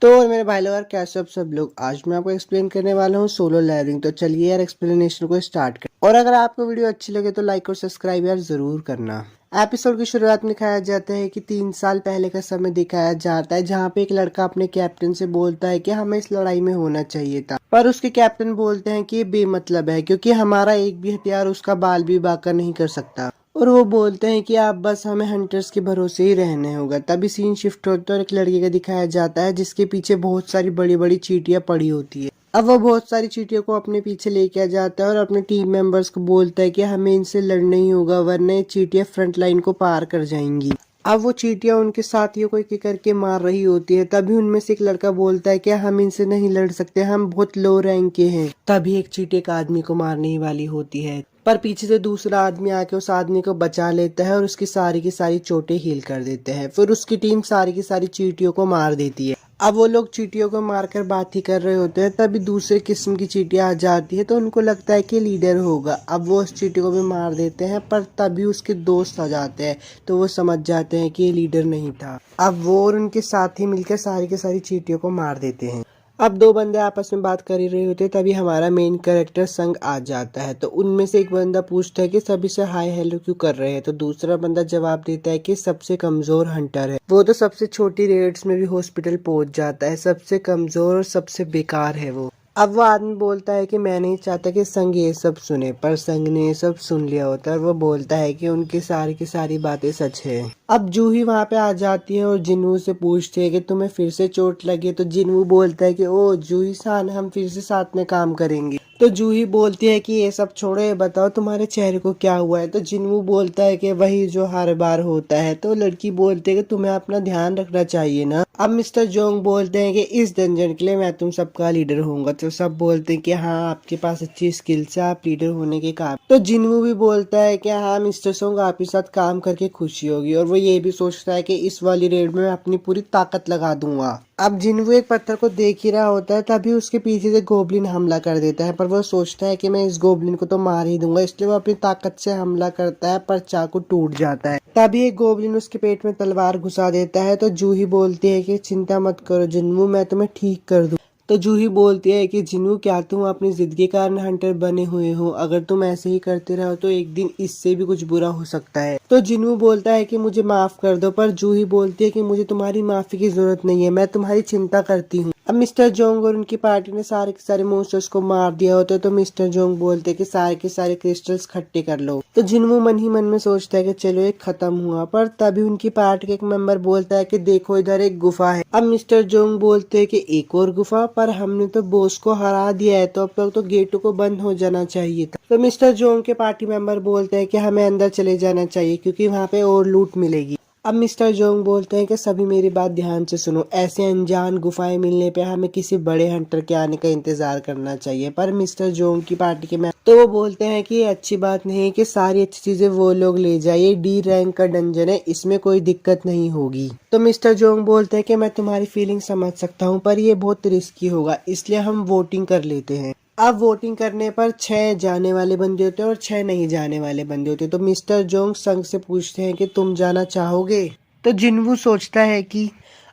तो और मेरे भाई लोग यार, कैसे आप सब लोग। आज मैं आपको एक्सप्लेन करने वाला हूँ सोलो लेवलिंग। तो चलिए यार एक्सप्लेनेशन को स्टार्ट करें। और अगर आपको वीडियो अच्छी लगे तो लाइक और सब्सक्राइब यार जरूर करना। एपिसोड की शुरुआत में दिखाया जाता है कि 3 साल पहले का समय दिखाया जाता है, जहाँ पे एक लड़का अपने कैप्टन से बोलता है कि हमें इस लड़ाई में होना चाहिए था, पर उसके कैप्टन बोलते हैं कि ये बेमतलब है क्योंकि हमारा एक भी हथियार उसका बाल भी बांका नहीं कर सकता। और वो बोलते हैं कि आप बस हमें हंटर्स के भरोसे ही रहने होगा। तभी सीन शिफ्ट होता है और एक लड़के का दिखाया जाता है जिसके पीछे बहुत सारी बड़ी बड़ी चींटियां पड़ी होती है। अब वो बहुत सारी चींटियों को अपने पीछे लेके आ जाता है और अपने टीम मेंबर्स को बोलता है कि हमें इनसे लड़ना ही होगा, वरना ये चींटियां फ्रंट लाइन को पार कर जाएंगी। अब वो चींटियां उनके साथियों को एक एक करके मार रही होती है। तभी उनमें से एक लड़का बोलता है कि हम इनसे नहीं लड़ सकते, हम बहुत लो रैंक के हैं। तभी एक चींटी एक आदमी को मारने ही वाली होती है, पर पीछे से दूसरा आदमी आके उस आदमी को बचा लेता है और उसकी सारी की सारी चोटें हील कर देते हैं। फिर उसकी टीम सारी की सारी चींटियों को मार देती है। अब वो लोग चींटियों को मारकर बात ही कर रहे होते हैं, तभी दूसरे किस्म की चींटियां आ जाती है तो उनको लगता है कि लीडर होगा। अब वो उस चींटी को भी मार देते हैं, पर तभी उसके दोस्त आ जाते हैं तो वो समझ जाते हैं कि ये लीडर नहीं था। अब वो और उनके साथी मिलकर सारी की सारी चींटियों को मार देते हैं। अब दो बंदे आपस में बात कर ही रहे होते हैं, तभी हमारा मेन कैरेक्टर संग आ जाता है। तो उनमें से एक बंदा पूछता है कि सभी से हाय हेलो क्यों कर रहे हैं। तो दूसरा बंदा जवाब देता है कि सबसे कमजोर हंटर है, वो तो सबसे छोटी रेड्स में भी हॉस्पिटल पहुंच जाता है, सबसे कमजोर और सबसे बेकार है वो। अब वो आदमी बोलता है कि मैं नहीं चाहता कि संग ये सब सुने, पर संग ने ये सब सुन लिया होता है और वो बोलता है कि उनकी सारी की सारी बातें सच है। अब जूही वहाँ पे आ जाती है और जिन्नू से पूछती है कि तुम्हें फिर से चोट लगी। तो जिन्नू बोलता है कि ओ जूही सान, हम फिर से साथ में काम करेंगे। तो जूही बोलती है कि ये सब छोड़ो, ये बताओ तुम्हारे चेहरे को क्या हुआ है। तो जिन्नू बोलता है कि वही जो हर बार होता है। तो लड़की बोलती है कि तुम्हें अपना ध्यान रखना चाहिए ना। अब मिस्टर जोंग बोलते हैं कि इस डंजन के लिए मैं तुम सबका लीडर होऊंगा। तो सब बोलते हैं कि हाँ आपके पास अच्छी स्किल्स है, आप लीडर होने के काम। तो जिन्नू भी बोलता है कि हाँ मिस्टर सोंग आपके साथ काम करके खुशी होगी, और वो ये भी सोचता है कि इस वाली रेड में अपनी पूरी ताकत लगा दूंगा। अब जिन्नू एक पत्थर को देख ही रहा होता है, तभी उसके पीछे से गोबलिन हमला कर देता है, पर वो सोचता है कि मैं इस गोबलिन को तो मार ही दूंगा, इसलिए वो अपनी ताकत से हमला करता है, पर चाकू टूट जाता है। तभी एक गोबलिन उसके पेट में तलवार घुसा देता है। तो जूही बोलती है कि चिंता मत करो जिन्नू, मैं तुम्हें ठीक कर दूं। तो जूही बोलती है कि जिन्नू क्या तुम अपनी जिद के कारण हंटर बने हुए हो, अगर तुम ऐसे ही करते रहो तो एक दिन इससे भी कुछ बुरा हो सकता है। तो जिन्नू बोलता है कि मुझे माफ कर दो, पर जूही बोलती है कि मुझे तुम्हारी माफी की जरूरत नहीं है, मैं तुम्हारी चिंता करती हूँ। अब मिस्टर जोंग और उनकी पार्टी ने सारे के सारे मॉन्स्टर्स को मार दिया होता है। तो मिस्टर जोंग बोलते हैं कि सारे के सारे क्रिस्टल्स इकट्ठे कर लो। तो जिन्नू मन ही मन में सोचता है कि चलो एक खत्म हुआ, पर तभी उनकी पार्टी का एक मेंबर बोलता है कि देखो इधर एक गुफा है। अब मिस्टर जोंग बोलते हैं कि एक और गुफा, पर हमने तो बॉस को हरा दिया है, तो अब तक तो गेटों को बंद हो जाना चाहिए था। तो मिस्टर जोंग के पार्टी मेंबर बोलते हैं कि हमें अंदर चले जाना चाहिए क्योंकि वहाँ पे और लूट मिलेगी। अब मिस्टर जोंग बोलते हैं कि सभी मेरी बात ध्यान से सुनो, ऐसे अनजान गुफाएं मिलने पे हमें किसी बड़े हंटर के आने का इंतजार करना चाहिए। पर मिस्टर जोंग की पार्टी के तो वो बोलते हैं कि ये अच्छी बात नहीं है कि सारी अच्छी चीजें वो लोग ले जाए, ये डी रैंक का डंजन है, इसमें कोई दिक्कत नहीं होगी। तो मिस्टर जोंग बोलते हैं कि मैं तुम्हारी फीलिंग समझ सकता हूँ, पर ये बहुत रिस्की होगा, इसलिए हम वोटिंग कर लेते हैं। अब वोटिंग करने पर 6 जाने वाले बंदे होते हैं और 6 नहीं जाने वाले बंदे होते हैं। तो मिस्टर जोंग संग से पूछते हैं कि तुम जाना चाहोगे। तो जिन्वू सोचता है कि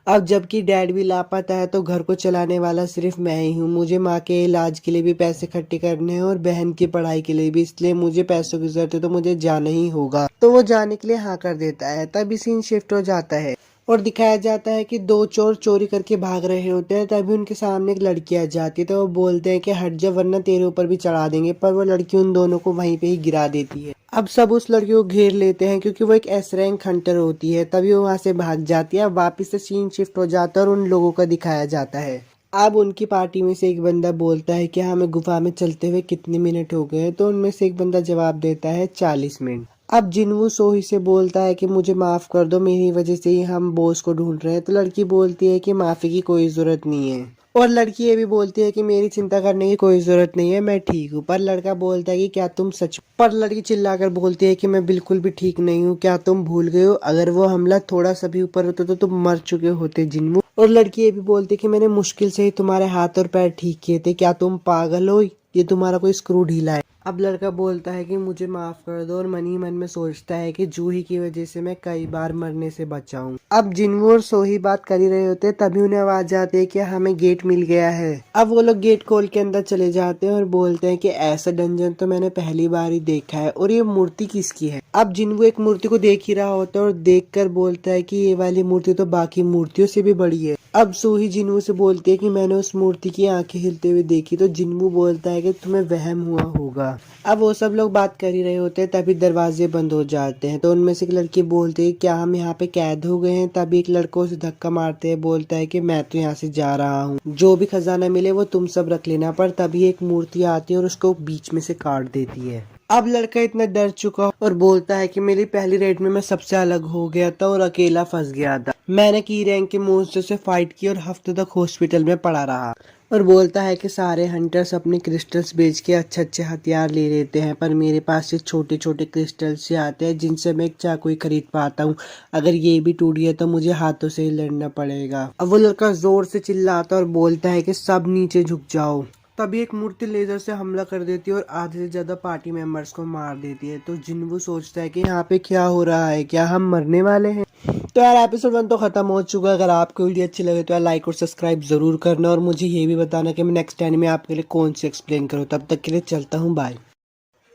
अब जबकि डैड भी लापता है तो घर को चलाने वाला सिर्फ मैं ही हूँ, मुझे माँ के इलाज के लिए भी पैसे इकट्ठे करने हैं और बहन की पढ़ाई के लिए भी, इसलिए मुझे पैसों की जरूरत है, तो मुझे जाना ही होगा। तो वो जाने के लिए हाँ कर देता है। तभी सीन शिफ्ट हो जाता है और दिखाया जाता है कि दो चोर चोरी करके भाग रहे होते हैं। तभी उनके सामने एक लड़की आ जाती है, तो वो बोलते हैं कि हट जा वरना तेरे ऊपर भी चढ़ा देंगे, पर वो लड़की उन दोनों को वहीं पे ही गिरा देती है। अब सब उस लड़की को घेर लेते हैं क्योंकि वो एक एस रैंक हंटर होती है। तभी वो वहां से भाग जाती है। अब वापिस से सीन शिफ्ट हो जाता है और उन लोगों का दिखाया जाता है। अब उनकी पार्टी में से एक बंदा बोलता है कि हमें गुफा में चलते हुए कितने मिनट हो गए। तो उनमें से एक बंदा जवाब देता है 40 मिनट। अब जिन्वू सोही से बोलता है कि मुझे माफ कर दो, मेरी वजह से ही हम बॉस को ढूंढ रहे हैं। तो लड़की बोलती है कि माफी की कोई जरूरत नहीं है, और लड़की ये भी बोलती है कि मेरी चिंता करने की कोई जरूरत नहीं है, मैं ठीक हूँ। पर लड़का बोलता है कि क्या तुम सच। पर लड़की चिल्लाकर बोलती है कि मैं बिल्कुल भी ठीक नहीं हूँ, क्या तुम भूल गए हो, अगर वो हमला थोड़ा सा भी ऊपर होता तो तुम मर चुके होते जिन्वू। और लड़की ये भी बोलती है कि मैंने मुश्किल से ही तुम्हारे हाथ और पैर ठीक किए थे, क्या तुम पागल हो, ये तुम्हारा कोई स्क्रू ढीला है। अब लड़का बोलता है कि मुझे माफ कर दो और मन ही मन में सोचता है कि जूही की वजह से मैं कई बार मरने से बचा हूँ। अब जिन्हों और सोही बात कर ही रहे होते हैं तभी उन्हें आवाज आती है कि हमें गेट मिल गया है। अब वो लोग गेट खोल के अंदर चले जाते हैं और बोलते हैं कि ऐसा डंजन तो मैंने पहली बार ही देखा है और ये मूर्ति किसकी है। अब जिन्हों एक मूर्ति को देख ही रहा होता है और देख कर बोलता है कि ये वाली मूर्ति तो बाकी मूर्तियों से भी बड़ी है। अब सूही जिन्नू से बोलती है कि मैंने उस मूर्ति की आंखें हिलते हुए देखी। तो जिन्नू बोलता है कि तुम्हें वहम हुआ होगा। अब वो सब लोग बात कर ही रहे होते हैं तभी दरवाजे बंद हो जाते हैं। तो उनमें से एक लड़की बोलती है क्या हम यहाँ पे कैद हो गए हैं। तभी एक लड़कों से धक्का मारते हैं बोलता है कि मैं तो यहाँ से जा रहा हूँ, जो भी खजाना मिले वो तुम सब रख लेना। पर तभी एक मूर्ति आती है और उसको बीच में से काट देती है। अब लड़का इतना डर चुका और बोलता है कि मेरी पहली रेड में मैं सबसे अलग हो गया था और अकेला फंस गया था। मैंने की रैंक के मॉन्स्टर से फाइट की और हफ्ते तक हॉस्पिटल में पड़ा रहा। और बोलता है कि सारे हंटर्स अपने क्रिस्टल्स बेच के अच्छे अच्छे हथियार ले लेते हैं, पर मेरे पास से छोटे छोटे क्रिस्टल्स से आते हैं जिनसे मैं एक चाकू ही खरीद पाता हूँ। अगर ये भी टूट गया तो मुझे हाथों से ही लड़ना पड़ेगा। अब वो लड़का जोर से चिल्लाता और बोलता है कि सब नीचे झुक जाओ। तभी एक मूर्ति लेजर से हमला कर देती है और आधे से ज्यादा पार्टी मेंबर्स को मार देती है। तो जिन्वू सोचता है कि यहाँ पे क्या हो रहा है, क्या हम मरने वाले हैं। तो यार एपिसोड 1 तो खत्म हो चुका है। अगर आपको वीडियो अच्छी लगे तो यार लाइक और सब्सक्राइब जरूर करना और मुझे ये भी बताना कि मैं नेक्स्ट एनीमे आपके लिए कौन सी एक्सप्लेन करूँ। तब तक के लिए चलता हूँ, बाय।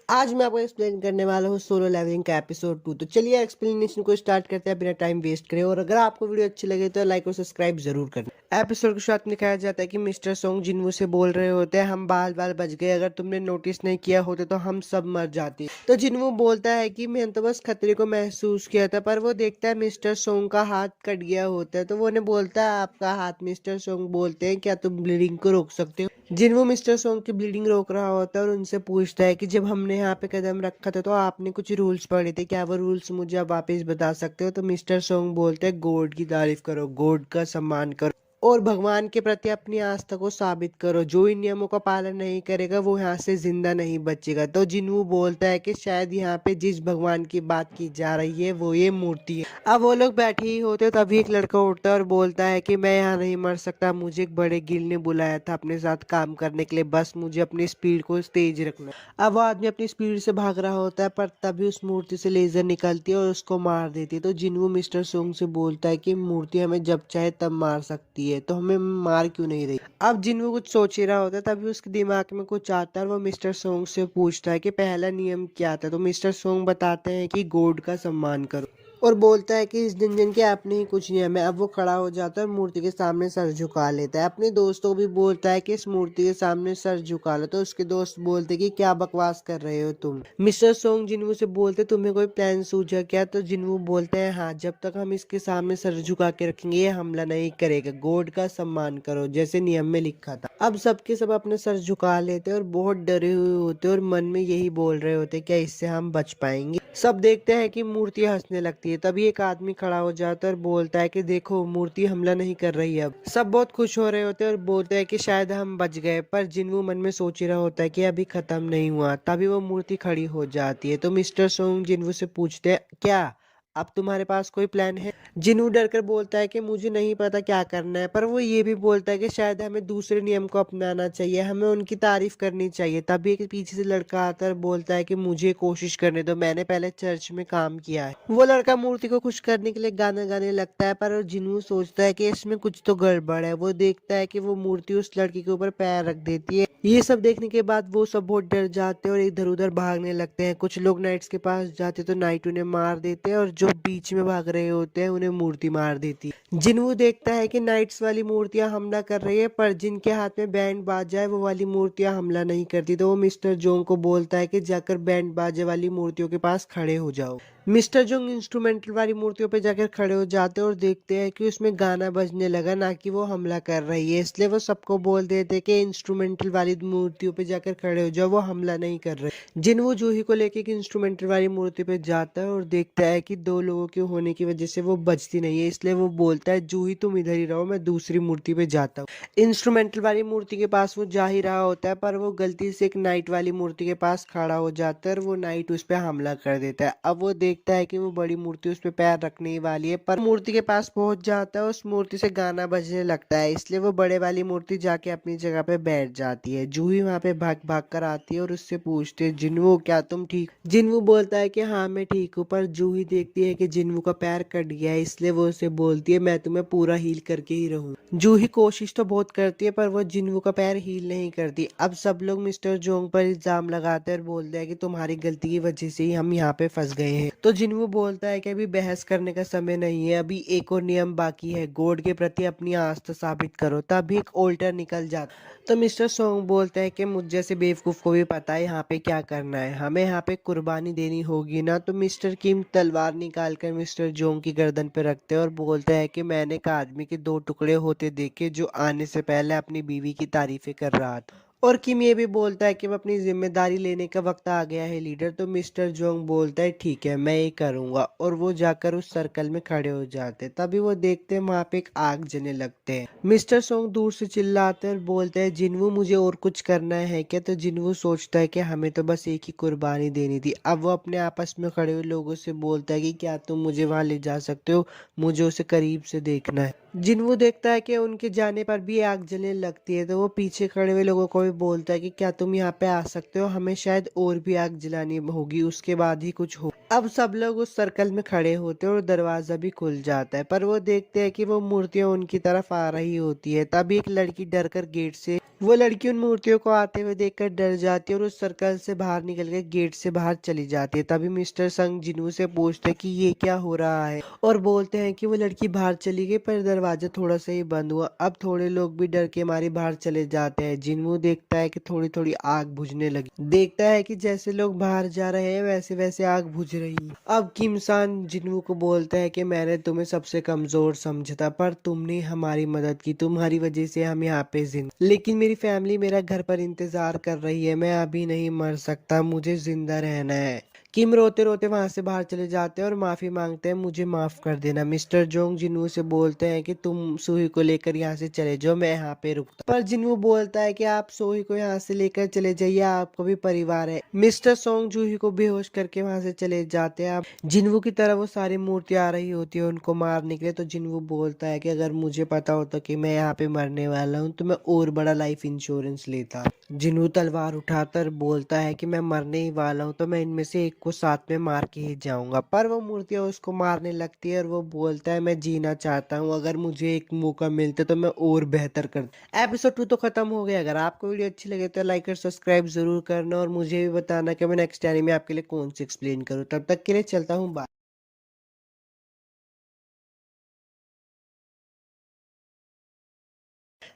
आज मैं आपको एक्सप्लेन करने वाला हूँ सोलो लेवलिंग का एपिसोड 2। तो चलिए एक्सप्लेनेशन को स्टार्ट करते हैं बिना टाइम वेस्ट करे। और अगर आपको वीडियो अच्छी लगे तो लाइक और सब्सक्राइब जरूर करना। एपिसोड के शुरुआत में दिखाया जाता है कि मिस्टर सोंग जिन्वू से बोल रहे होते हैं हम बाल बाल बच गए, अगर तुमने नोटिस नहीं किया होते तो हम सब मर जाते। तो जिन्वू बोलता है कि मैंने तो बस खतरे को महसूस किया था। पर वो देखता है मिस्टर सोंग का हाथ कट गया होता है। तो वो उन्हें बोलता है आपका हाथ। मिस्टर सोंग बोलते हैं क्या तुम ब्लीडिंग को रोक सकते हो। जिन्वू मिस्टर सोंग की ब्लीडिंग रोक रहा होता है और उनसे पूछता है कि जब हमने यहाँ पे कदम रखा था तो आपने कुछ रूल्स पढ़े थे, क्या वो रूल्स मुझे आप वापस बता सकते हो। तो मिस्टर सोंग बोलते हैं गॉड की तारीफ करो, गॉड का सम्मान करो और भगवान के प्रति अपनी आस्था को साबित करो। जो इन नियमों का पालन नहीं करेगा वो यहाँ से जिंदा नहीं बचेगा। तो जिन्वू बोलता है कि शायद यहाँ पे जिस भगवान की बात की जा रही है वो ये मूर्ति है। अब वो लोग बैठे ही होते तभी एक लड़का उठता है और बोलता है कि मैं यहाँ नहीं मर सकता, मुझे एक बड़े गिल ने बुलाया था अपने साथ काम करने के लिए, बस मुझे अपनी स्पीड को तेज रखना। अब वो आदमी अपनी स्पीड से भाग रहा होता है पर तभी उस मूर्ति से लेजर निकलती है और उसको मार देती है। तो जिन्वू मिस्टर सोंग से बोलता है कि मूर्ति हमें जब चाहे तब मार सकती है तो हमें मार क्यों नहीं रही। अब जिन्वू कुछ सोच ही रहा होता है तभी उसके दिमाग में कुछ आता है और वो मिस्टर सोंग से पूछता है कि पहला नियम क्या था। तो मिस्टर सोंग बताते हैं कि गॉड का सम्मान करो और बोलता है कि इस डंजन के अपने ही कुछ नियम है। अब वो खड़ा हो जाता है और मूर्ति के सामने सर झुका लेता है। अपने दोस्तों को भी बोलता है कि इस मूर्ति के सामने सर झुका लो। तो उसके दोस्त बोलते हैं कि क्या बकवास कर रहे हो तुम। मिस्टर सोंग जिन्वू से बोलते तुम्हें कोई प्लान सूझा क्या। तो जिन्वू बोलते हैं हाँ, जब तक हम इसके सामने सर झुका के रखेंगे ये हमला नहीं करेगा, गॉड का सम्मान करो जैसे नियम में लिखा था। अब सबके सब अपने सर झुका लेते हैं और बहुत डरे हुए होते हैं और मन में यही बोल रहे होते क्या इससे हम बच पाएंगे। सब देखते हैं कि मूर्ति हंसने लगती है। तभी एक आदमी खड़ा हो जाता है और बोलता है कि देखो मूर्ति हमला नहीं कर रही है। अब सब बहुत खुश हो रहे होते हैं और बोलते हैं कि शायद हम बच गए। पर जिन्वू मन में सोच ही रहा होता है कि अभी खत्म नहीं हुआ। तभी वो मूर्ति खड़ी हो जाती है। तो मिस्टर सोंग जिन्वू से पूछते हैं क्या अब तुम्हारे पास कोई प्लान है। जिन्वू डर कर बोलता है कि मुझे नहीं पता क्या करना है। पर वो ये भी बोलता है कि शायद हमें दूसरे नियम को अपनाना चाहिए, हमें उनकी तारीफ करनी चाहिए। तभी एक पीछे से लड़का आता है और बोलता है कि मुझे कोशिश करने दो, मैंने पहले चर्च में काम किया है। वो लड़का मूर्ति को खुश करने के लिए गाना गाने लगता है पर जिन्वू सोचता है कि इसमें कुछ तो गड़बड़ है। वो देखता है कि वो मूर्ति उस लड़की के ऊपर पैर रख देती है। ये सब देखने के बाद वो सब बहुत डर जाते हैं और इधर उधर भागने लगते हैं। कुछ लोग नाइट्स के पास जाते तो नाइट उन्हें मार देते हैं और जो बीच में भाग रहे होते हैं उन्हें मूर्ति मार देती है। जिन्वू देखता है कि नाइट्स वाली मूर्तियां हमला कर रही है पर जिनके हाथ में बैंड बाजा है वो वाली मूर्तियां हमला नहीं करती। तो वो मिस्टर जोंग को बोलता है कि जाकर बैंड बाजे वाली मूर्तियों के पास खड़े हो जाओ। मिस्टर जोंग इंस्ट्रूमेंटल वाली मूर्तियों पे जाकर खड़े हो जाते हैं और देखते हैं कि उसमें गाना बजने लगा, ना कि वो हमला कर रही है। इसलिए वो सबको बोल देते हैं कि इंस्ट्रूमेंटल वाली मूर्तियों पे जाकर खड़े हो जाओ, वो हमला नहीं कर रहे। जिन्वू जूही को लेके एक इंस्ट्रूमेंटल वाली मूर्ति पे जाता है और देखता है कि दो दो लोगों के होने की वजह से वो बचती नहीं है, इसलिए वो बोलता है जूही तुम इधर ही रहो, मैं दूसरी मूर्ति पे जाता हूँ। इंस्ट्रूमेंटल वाली मूर्ति के पास वो जा ही रहा होता है, पर वो गलती से एक नाइट वाली मूर्ति के पास खड़ा हो जाता है और वो नाइट उस पर हमला कर देता है। अब वो देखता है कि वो बड़ी मूर्ति उस पर पैर रखने ही वाली है, पर मूर्ति के पास पहुंच जाता है, उस मूर्ति से गाना बजने लगता है, इसलिए वो बड़े वाली मूर्ति जाके अपनी जगह पे बैठ जाती है। जूही वहां पे भाग भाग कर आती है और उससे पूछती है जिन्वू क्या तुम ठीक। जिन्वू बोलता है कि हाँ मैं ठीक हूँ, पर जूही देखती है कि जिन्वू का पैर कट गया है, इसलिए वो उसे बोलती है मैं तुम्हें पूरा हील करके ही रहूँ। जूही कोशिश तो बहुत करती है, पर वो जिन्वू का पैर हील नहीं करती। अब सब लोग मिस्टर जोंग पर इल्जाम लगाते हैं और बोलते हैं कि तुम्हारी गलती की वजह से ही हम यहाँ पे फंस गए हैं। तो जिन्वू बोलता है कि अभी बहस करने का समय नहीं है, अभी एक और नियम बाकी है, गॉड के प्रति अपनी आस्था साबित करो। तभी एक ऑल्टर निकल जाता। तो मिस्टर सोंग बोलते हैं कि मुझ जैसे बेवकूफ को भी पता है यहाँ पे क्या करना है, हमें यहाँ पे कुर्बानी देनी होगी ना। तो मिस्टर किम तलवार निकाल कर मिस्टर जोंग की गर्दन पे रखते हैं और बोलते हैं कि मैंने एक आदमी के दो टुकड़े होते देखे जो आने से पहले अपनी बीवी की तारीफें कर रहा था। और किम ये भी बोलता है कि अब अपनी जिम्मेदारी लेने का वक्त आ गया है लीडर। तो मिस्टर जोंग बोलता है ठीक है मैं ये करूंगा, और वो जाकर उस सर्कल में खड़े हो जाते हैं। तभी वो देखते हैं वहां पे एक आग जलने लगते हैं। मिस्टर सोंग दूर से चिल्लाते हैं और बोलते हैं जिन्वू मुझे और कुछ करना है क्या। तो जिन्वू सोचता है कि हमें तो बस एक ही कुर्बानी देनी थी। अब वो अपने आपस में खड़े हुए लोगों से बोलता है कि क्या तुम मुझे वहां ले जा सकते हो, मुझे उसे करीब से देखना है। जिन्वू देखता है कि उनके जाने पर भी आग जलने लगती है, तो वो पीछे खड़े हुए लोगों को भी बोलता है कि क्या तुम यहाँ पे आ सकते हो, हमें शायद और भी आग जलानी होगी, उसके बाद ही कुछ हो। अब सब लोग उस सर्कल में खड़े होते हैं और दरवाजा भी खुल जाता है, पर वो देखते हैं कि वो मूर्तियां उनकी तरफ आ रही होती है। तभी एक लड़की डर कर गेट से, वो लड़की उन मूर्तियों को आते हुए देखकर डर जाती है और उस सर्कल से बाहर निकल के गेट से बाहर चली जाती है। तभी मिस्टर संग जिन्वू से पूछते हैं कि ये क्या हो रहा है, और बोलते हैं कि वो लड़की बाहर चली गई पर दरवाजा थोड़ा सा ही बंद हुआ। अब थोड़े लोग भी डर के मारे बाहर चले जाते हैं। जिन्वू देखता है कि थोड़ी थोड़ी आग बुझने लगी, देखता है कि जैसे लोग बाहर जा रहे हैं वैसे वैसे आग बुझ रही है। अब किम सान जिन्वू को बोलता है कि मैंने तुम्हें सबसे कमजोर समझा था, पर तुमने हमारी मदद की, तुम्हारी वजह से हम यहाँ पे जिंदा, लेकिन मेरी फैमिली मेरा घर पर इंतजार कर रही है, मैं अभी नहीं मर सकता, मुझे जिंदा रहना है। किम रोते रोते वहां से बाहर चले जाते हैं और माफी मांगते हैं मुझे माफ कर देना। मिस्टर जोंग जिन्वू से बोलते हैं कि तुम सूही को लेकर यहाँ से चले जाओ, मैं यहाँ पे रुकता। पर जिन्वू बोलता है कि आप सूही को यहाँ से लेकर चले जाइए, आपको भी परिवार है। मिस्टर सोंग जूही को बेहोश करके वहां से चले जाते हैं। जिन्वू की तरफ वो सारी मूर्तियां आ रही होती है उनको मारने के लिए। तो जिन्वू बोलता है कि अगर मुझे पता होता कि मैं यहाँ पे मरने वाला हूँ तो मैं और बड़ा लाइफ इंश्योरेंस लेता। जिन्वू तलवार उठाकर बोलता है कि मैं मरने ही वाला हूँ तो मैं इनमें से एक को साथ में मार के ही जाऊंगा। पर वो मूर्तियां उसको मारने लगती है और वो बोलता है मैं जीना चाहता हूँ, अगर मुझे एक मौका मिलता तो मैं और बेहतर कर। एपिसोड 2 तो खत्म हो गया। अगर आपको वीडियो अच्छी लगे तो लाइक और सब्सक्राइब जरूर करना, और मुझे भी बताना कि मैं नेक्स्ट एनीमे आपके लिए कौन सी एक्सप्लेन करूँ। तब तक के लिए चलता हूँ, बाय।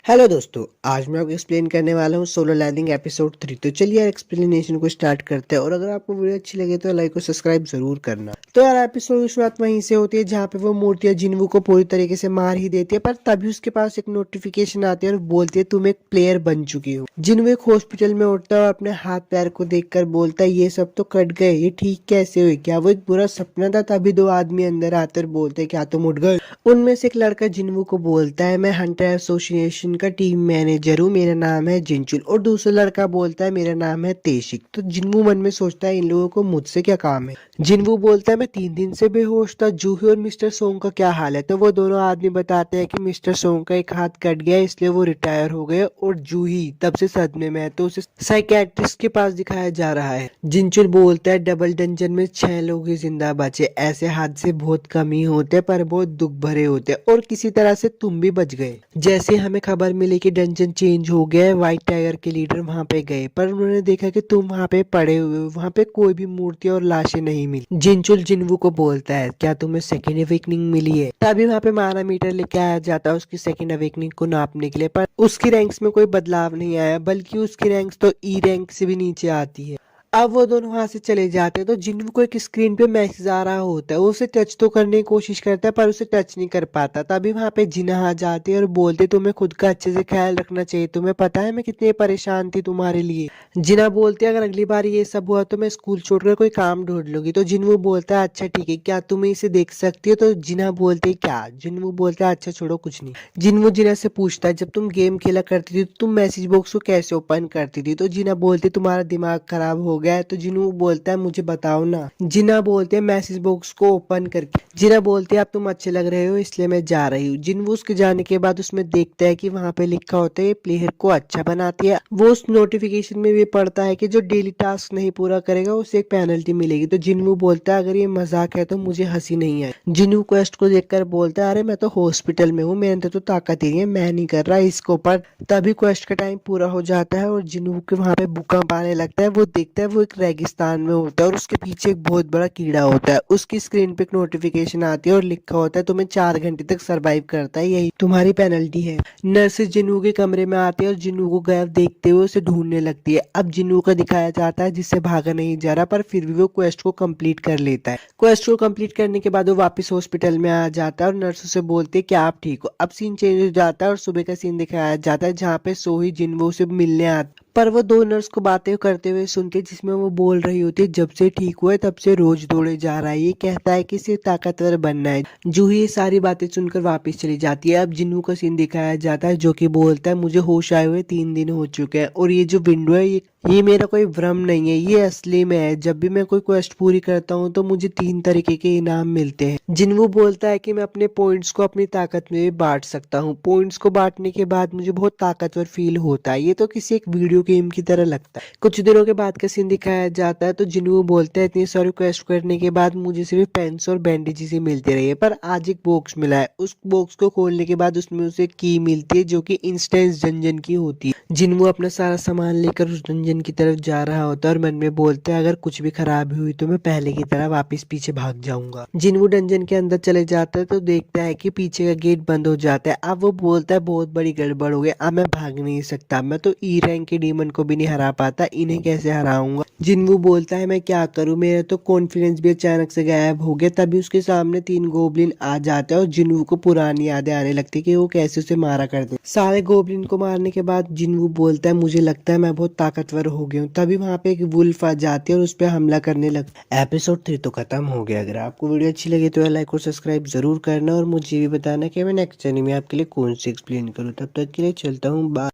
हेलो दोस्तों, आज मैं आपको एक्सप्लेन करने वाला हूँ सोलो लैंडिंग एपिसोड 3। तो चलिए यार एक्सप्लेनेशन को स्टार्ट करते हैं, और अगर आपको वीडियो अच्छी लगे तो लाइक और सब्सक्राइब जरूर करना। तो यार एपिसोड की शुरुआत वहीं से होती है जहाँ पे वो मूर्तियां जिन्वू को पूरी तरीके से मार ही देती है, पर तभी उसके पास एक नोटिफिकेशन आती है और बोलती है तुम एक प्लेयर बन चुकी हो। जिन्वू एक हॉस्पिटल में उठता है और अपने हाथ पैर को देखकर बोलता है ये सब तो कट गए, ये ठीक कैसे हुई, क्या वो एक बुरा सपना था। तभी दो आदमी अंदर आते बोलते क्या तुम उठ गए। उनमें से एक लड़का जिन्वू को बोलता है मैं हंटर एसोसिएशन का टीम मैनेजर हूँ, मेरा नाम है जिनचुल। और दूसरा लड़का बोलता है मेरा नाम है तेशिक। तो जिन्वू मन में सोचता है इन लोगों को मुझसे क्या काम है। जिन्वू बोलता है मैं 3 दिन से बेहोश था। जूही और मिस्टर सोंग का क्या हाल है। तो वो दोनों आदमी बताते हैं कि मिस्टर सोंग का एक हाथ कट गया इसलिए वो रिटायर हो गए, और जूही तब से सदमे में है तो उसे साइकेट्रिस्ट के पास दिखाया जा रहा है। जिनचुल बोलता है डबल डंजन में 6 लोग ही जिंदा बचे, ऐसे हादसे बहुत कम ही होते पर बहुत दुख भरे होते, और किसी तरह से तुम भी बच गए। जैसे हमें खबर मिली कि डंजन चेंज हो गया है, व्हाइट टाइगर के लीडर वहां पे गए, पर उन्होंने देखा कि तुम वहां पे पड़े हुए हो, वहां पे कोई भी मूर्ति और लाशें नहीं मिली। जिनचुल जिन्वू को बोलता है क्या तुम्हें सेकेंड अवेकनिंग मिली है। तभी वहां पे माना मीटर लेके आया जाता है उसकी सेकेंड अवेकनिंग को नापने के लिए, पर उसकी रैंक्स में कोई बदलाव नहीं आया, बल्कि उसकी रैंक्स तो ई रैंक से भी नीचे आती है। अब वो दोनों वहां से चले जाते हैं तो जिन्हों को एक स्क्रीन पे मैसेज आ रहा होता है, वो उसे टच तो करने की कोशिश करता है पर उसे टच नहीं कर पाता। तभी वहां पे जिन्ना आ जाती है और बोलते तुम्हें खुद का अच्छे से ख्याल रखना चाहिए, तुम्हें पता है मैं कितनी परेशान थी तुम्हारे लिए। जिन्ना बोलते अगर अगली बार ये सब हुआ तो मैं स्कूल छोड़कर कोई काम ढूंढ लूंगी। तो जिन्नू बोलता है अच्छा ठीक है, क्या तुम इसे देख सकती हो? तो जिन्ना बोलते क्या? जिन्नू बोलता है अच्छा छोड़ो कुछ नहीं। जिन्नू जिन्ना से पूछता है जब तुम गेम खेला करती थी तो तुम मैसेज बॉक्स को कैसे ओपन करती थी? तो जिन्ना बोलते तुम्हारा दिमाग खराब हो गया है। तो जिन्नू बोलता है मुझे बताओ ना। जिन्ना बोलते हैं मैसेज बॉक्स को ओपन करके। जिन्ना बोलते हैं अब तुम अच्छे लग रहे हो इसलिए मैं जा रही हूँ। जिन्नू उसके जाने के बाद उसमें देखता है कि वहां पे लिखा होता है प्लेयर को अच्छा बनाती है। वो उस नोटिफिकेशन में भी पढ़ता है कि जो डेली टास्क नहीं पूरा करेगा उसे एक पेनल्टी मिलेगी। तो जिन्नू बोलता है अगर ये मजाक है तो मुझे हंसी नहीं है। जिन्नू क्वेस्ट को देखकर बोलता है अरे मैं तो हॉस्पिटल में हूँ, मेरे अंदर तो ताकत ही नहीं है, मैं नहीं कर रहा इसको। पर तभी क्वेस्ट का टाइम पूरा हो जाता है और जिन्नू के वहां पे भूकंप आने लगता है। वो देखता है वो एक रेगिस्तान में होता है और उसके पीछे एक बहुत बड़ा कीड़ा होता है। उसकी स्क्रीन पे एक नोटिफिकेशन आती है और लिखा होता है तुम्हें 4 घंटे तक सरवाइव करता है, यही तुम्हारी पेनल्टी है। नर्स जिन्नू के कमरे में आती है और जिन्नू को गायब देखते हुए उसे ढूंढने लगती है। अब जिन्नू को दिखाया जाता है जिससे भागा नहीं जा रहा पर फिर भी वो क्वेस्ट को कंप्लीट कर लेता है। क्वेस्ट को कंप्लीट करने के बाद वो वापस हॉस्पिटल में आ जाता है और नर्स से बोलते हैं क्या आप ठीक हो? अब सीन चेंज हो जाता है और सुबह का सीन दिखाया जाता है जहाँ पे सोही जिन्नू से मिलने आता पर वो दो नर्स को बातें करते हुए सुनती है जिसमें वो बोल रही होती है जब से ठीक हुआ है तब से रोज दौड़े जा रहा है, ये कहता है कि इसे ताकतवर बनना है। जूही ये सारी बातें सुनकर वापस चली जाती है। अब जिन्नू का सीन दिखाया जाता है जो कि बोलता है मुझे होश आए हुए 3 दिन हो चुके हैं और ये जो विंडो है ये मेरा कोई भ्रम नहीं है, ये असली में है। जब भी मैं कोई क्वेस्ट पूरी करता हूँ तो मुझे 3 तरीके के इनाम मिलते हैं। जिन्नू बोलता है कि मैं अपने पॉइंट्स को अपनी ताकत में भी बांट सकता हूँ, पॉइंट्स को बांटने के बाद मुझे बहुत ताकतवर फील होता है। ये तो किसी एक वीडियो गेम की तरह लगता है। कुछ दिनों के बाद का सीन दिखाया जाता है तो जिन्नू बोलता है इतनी सारी क्वेस्ट करने के बाद मुझे सिर्फ पेंस और बैंडेजेस ही मिलते रहे पर आज एक बॉक्स मिला है। उस बॉक्स को खोलने के बाद उसमें उसे की मिलती है जो कि इंस्टेंस डंजन की होती है। जिन्नू अपना सारा सामान लेकर उस डंजन की तरफ जा रहा होता है और मन में बोलता है अगर कुछ भी खराबी हुई तो मैं पहले की तरह वापस पीछे भाग जाऊंगा। जिन्नू डंजन के अंदर चले जाता है तो देखता है कि पीछे का गेट बंद हो जाता है। अब वो बोलता है बहुत बड़ी गड़बड़ हो गई, अब मैं भाग नहीं सकता, मैं तो ई रैंक के डीमन को भी नहीं हरा पाता, इन्हें कैसे हराऊंगा। जिन्नू बोलता है मैं क्या करूं, मेरा तो कॉन्फिडेंस भी अचानक से गायब हो गया। तभी उसके सामने 3 गोबलिन आ जाते हैं और जिन्नू को पुरानी यादें आने लगती कि वो कैसे उसे मारा करते। सारे गोबलिन को मारने के बाद जिन्नू बोलता है मुझे लगता है मैं बहुत ताकतवर हो गया हूँ। तभी वहां पे एक वुल्फ आ जाती है और उस पर हमला करने लगता है। एपिसोड 3 तो खत्म हो गया। अगर आपको वीडियो अच्छी लगी तो लाइक और सब्सक्राइब जरूर करना और मुझे भी बताना कि मैं नेक्स्ट चैनल में आपके लिए कौन सी एक्सप्लेन करूँ। तब तक के लिए चलता हूँ, बाय।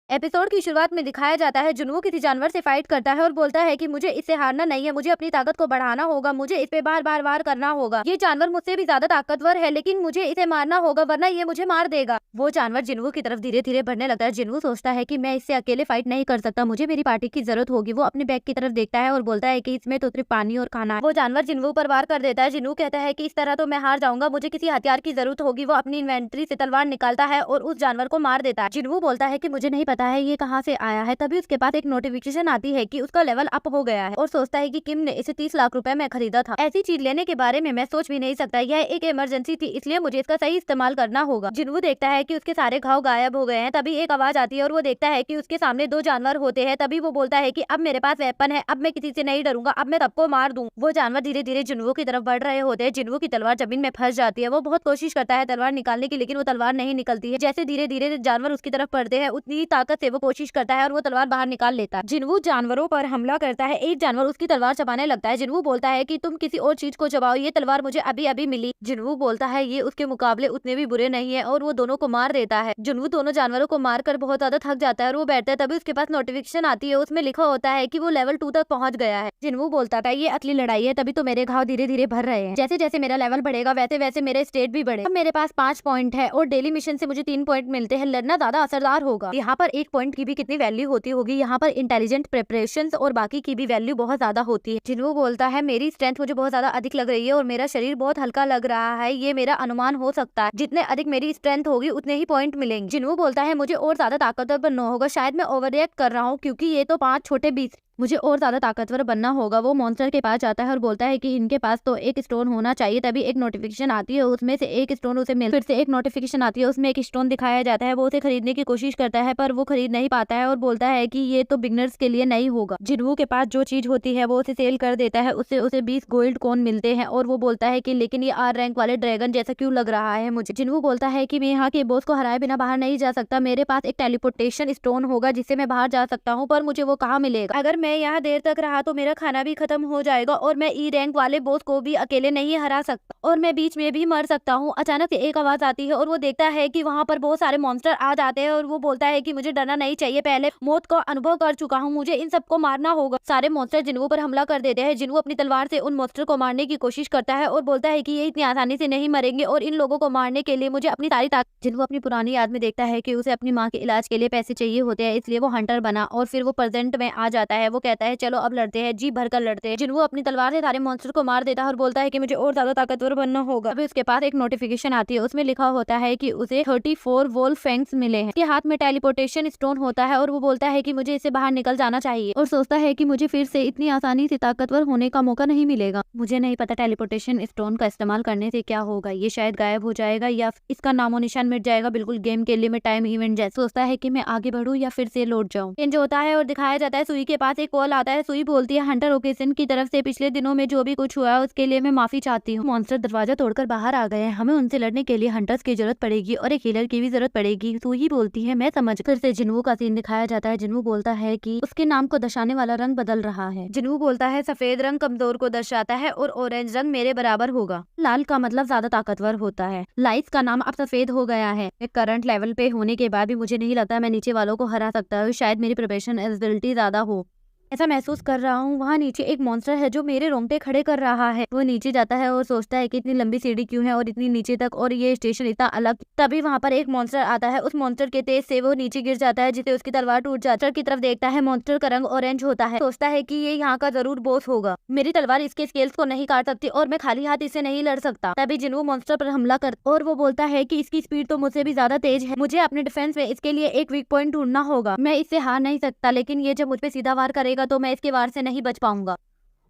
एपिसोड की शुरुआत में दिखाया जाता है जुनू किसी जानवर से फाइट करता है और बोलता है कि मुझे इससे हारना नहीं है, मुझे अपनी ताकत को बढ़ाना होगा, मुझे इस पे बार बार वार करना होगा। ये जानवर मुझसे भी ज्यादा ताकतवर है लेकिन मुझे इसे मारना होगा वरना ये मुझे मार देगा। वो जानवर जिन्नू की तरफ धीरे धीरे बढ़ने लगता है। जिन्नू सोचता है कि मैं इससे अकेले फाइट नहीं कर सकता, मुझे मेरी पार्टी की जरूरत होगी। वो अपने बैग की तरफ देखता है और बोलता है कि इसमें तो सिर्फ पानी और खाना है। वो जानवर जिन्नू पर वार कर देता है। जिन्नू कहता है कि इस तरह तो मैं हार जाऊंगा, मुझे किसी हथियार की जरूरत होगी। वो अपनी इन्वेंट्री से तलवार निकालता है और उस जानवर को मार देता है। जिन्नू बोलता है कि मुझे नहीं पता है ये कहाँ से आया है। तभी उसके पास एक नोटिफिकेशन आती है कि उसका लेवल अप हो गया है और सोचता है कि किम ने इसे 30 लाख रुपए में खरीदा था। ऐसी चीज लेने के बारे में मैं सोच भी नहीं सकता, यह एक इमरजेंसी थी इसलिए मुझे इसका सही इस्तेमाल करना होगा। जिन्नू देखता है कि उसके सारे घाव गायब हो गए हैं। तभी एक आवाज आती है और वो देखता है कि उसके सामने 2 जानवर होते हैं। तभी वो बोलता है कि अब मेरे पास वेपन है, अब मैं किसी से नहीं डरूंगा, अब मैं सबको मार दूं। वो जानवर धीरे धीरे जिन्नू की तरफ बढ़ रहे होते हैं। जिन्नू की तलवार जमीन में फंस जाती है। वो बहुत कोशिश करता है तलवार निकालने की लेकिन वो तलवार नहीं निकलती है। जैसे धीरे धीरे जानवर उसकी तरफ बढ़ते हैं उतनी ताकत से वो कोशिश करता है और वो तलवार बाहर निकाल लेता है। जिन्नू जानवरों पर हमला करता है। एक जानवर उसकी तलवार चबाने लगता है। जिन्नू बोलता है कि तुम किसी और चीज को चबाओ, ये तलवार मुझे अभी अभी मिली। जिन्नू बोलता है ये उसके मुकाबले उतने भी बुरे नहीं है और वो दोनों को मार देता है। जिन्नू दोनों जानवरों को मारकर बहुत ज्यादा थक जाता है और वो बैठता है। तभी उसके पास नोटिफिकेशन आती है, उसमें लिखा होता है कि वो लेवल 2 तक पहुंच गया है। जिन्नू बोलता था ये असली लड़ाई है, तभी तो मेरे घाव धीरे धीरे भर रहे हैं। जैसे जैसे मेरा लेवल बढ़ेगा वैसे वैसे मेरे स्टेट भी बढ़े। अब मेरे पास 5 पॉइंट है और डेली मिशन से मुझे 3 पॉइंट मिलते हैं। लड़ना ज्यादा असरदार होगा। यहाँ पर 1 पॉइंट की भी कितनी वैल्यू होती होगी। यहाँ पर इंटेलिजेंट प्रिपरेशन और बाकी की भी वैल्यू बहुत ज्यादा होती है। जिन्नू बोलता है मेरी स्ट्रेंथ मुझे बहुत ज्यादा अधिक लग रही है और मेरा शरीर बहुत हल्का लग रहा है, ये मेरा अनुमान हो सकता है। जितने अधिक मेरी स्ट्रेंथ होगी उतने ही पॉइंट मिलेंगे। जिन्नू बोलता है मुझे और ज्यादा ताकतवर बनना होगा, शायद मैं ओवर रिएक्ट कर रहा हूँ क्योंकि ये तो 5 छोटे बीस मुझे और ज्यादा ताकतवर बनना होगा। वो मॉन्स्टर के पास जाता है और बोलता है कि इनके पास तो एक स्टोन होना चाहिए। तभी एक नोटिफिकेशन आती है, उसमें से एक स्टोन उसे मिल, फिर से एक नोटिफिकेशन आती है, उसमें एक स्टोन दिखाया जाता है। वो उसे खरीदने की कोशिश करता है पर वो खरीद नहीं पाता है और बोलता है कि ये तो बिगनर्स के लिए नहीं होगा। जिन्वू के पास जो चीज होती है वो उसे सेल कर देता है, उससे उसे 20 गोल्ड कॉइन मिलते हैं और वो बोलता है कि लेकिन ये आर रैंक वाले ड्रैगन जैसा क्यों लग रहा है मुझे। जिन्वू बोलता है कि मैं यहाँ के बॉस को हराए बिना बाहर नहीं जा सकता, मेरे पास एक टेलीपोर्टेशन स्टोन होगा जिससे मैं बाहर जा सकता हूँ, पर मुझे वो कहाँ मिलेगा। अगर मैं यहाँ देर तक रहा तो मेरा खाना भी खत्म हो जाएगा और मैं ई रैंक वाले बॉस को भी अकेले नहीं हरा सकता और मैं बीच में भी मर सकता हूँ। अचानक से एक आवाज आती है और वो देखता है कि वहाँ पर बहुत सारे मॉन्स्टर आ जाते हैं और वो बोलता है कि मुझे डरना नहीं चाहिए, पहले मौत का अनुभव कर चुका हूँ, मुझे इन सबको मारना होगा। सारे मॉन्स्टर जिन्वू पर हमला कर देते हैं। जिन्वू अपनी तलवार से उन मॉन्स्टर को मारने की कोशिश करता है और बोलता है कि ये इतनी आसानी से नहीं मरेंगे और इन लोगों को मारने के लिए मुझे अपनी सारी ताकत। जिन्वू अपनी पुरानी याद में देखता है कि उसे अपनी माँ के इलाज के लिए पैसे चाहिए होते हैं, इसलिए वो हंटर बना और फिर वो प्रेजेंट में आ जाता है। वो कहता है चलो अब लड़ते हैं, जी भरकर लड़ते हैं। जिन्वू अपनी तलवार से सारे मॉन्स्टर को मार देता है और बोलता है कि मुझे और ज्यादा ताकतवर बनना होगा। अभी उसके पास एक नोटिफिकेशन आती है, उसमें लिखा होता है कि उसे 34 वोल्फ फैंग्स मिले हैं। उसके हाथ में टेलीपोर्टेशन स्टोन होता है और वो बोलता है कि मुझे इससे बाहर निकल जाना चाहिए और सोचता है कि मुझे फिर से इतनी आसानी से ताकतवर होने का मौका नहीं मिलेगा। मुझे नहीं पता टेलीपोर्टेशन स्टोन का इस्तेमाल करने से क्या होगा, ये शायद गायब हो जाएगा या इसका नामो निशान मिट जाएगा, बिल्कुल गेम के लिमिट टाइम इवेंट जैसे। सोचता है कि मैं आगे बढ़ूं या फिर से लौट जाऊं। चेंज होता है और दिखाया जाता है सुई के पास एक कॉल आता है। सुई बोलती है हंटर ओकेसन की तरफ से पिछले दिनों में जो भी कुछ हुआ है उसके लिए मैं माफी चाहती हूँ। मॉन्स्टर दरवाजा तोड़कर बाहर आ गए हैं, हमें उनसे लड़ने के लिए हंटर्स की जरूरत पड़ेगी और एक हीलर की भी जरूरत पड़ेगी। सुई बोलती है मैं समझ। फिर से जिन्वू का सीन दिखाया जाता है। जिन्वू बोलता है कि उसके नाम को दर्शाने वाला रंग बदल रहा है। जिन्वू बोलता है सफेद रंग कमजोर को दर्शाता है और ऑरेंज रंग मेरे बराबर होगा। लाल का मतलब ज्यादा ताकतवर होता है। लाइट्स का नाम अब सफेद हो गया है। करंट लेवल पे होने के बाद भी मुझे नहीं लगता मैं नीचे वालों को हरा सकता हूँ, शायद मेरी प्रोफेशन एलिजिबिलिटी ज्यादा हो, ऐसा महसूस कर रहा हूँ। वहाँ नीचे एक मॉन्स्टर है जो मेरे रोंगटे खड़े कर रहा है। वो नीचे जाता है और सोचता है कि इतनी लंबी सीढ़ी क्यों है और इतनी नीचे तक और ये स्टेशन इतना अलग। तभी वहाँ पर एक मॉन्स्टर आता है, उस मॉन्स्टर के तेज से वो नीचे गिर जाता है जिससे उसकी तलवार टूट जाती है। की तरफ देखता है, मॉन्स्टर का रंग ऑरेंज होता है। सोचता है कि ये यहाँ का जरूर बॉस होगा, मेरी तलवार इसके स्केल्स को नहीं काट सकती और मैं खाली हाथ इसे नहीं लड़ सकता। तभी जिन्वू मॉन्स्टर पर हमला कर और वो बोलता है कि इसकी स्पीड तो मुझसे भी ज्यादा तेज है, मुझे अपने डिफेंस में इसके लिए एक वीक पॉइंट ढूंढना होगा। मैं इससे हार नहीं सकता, लेकिन ये जब मुझ पे सीधा वार करेगा तो मैं इसके वार से नहीं बच पाऊंगा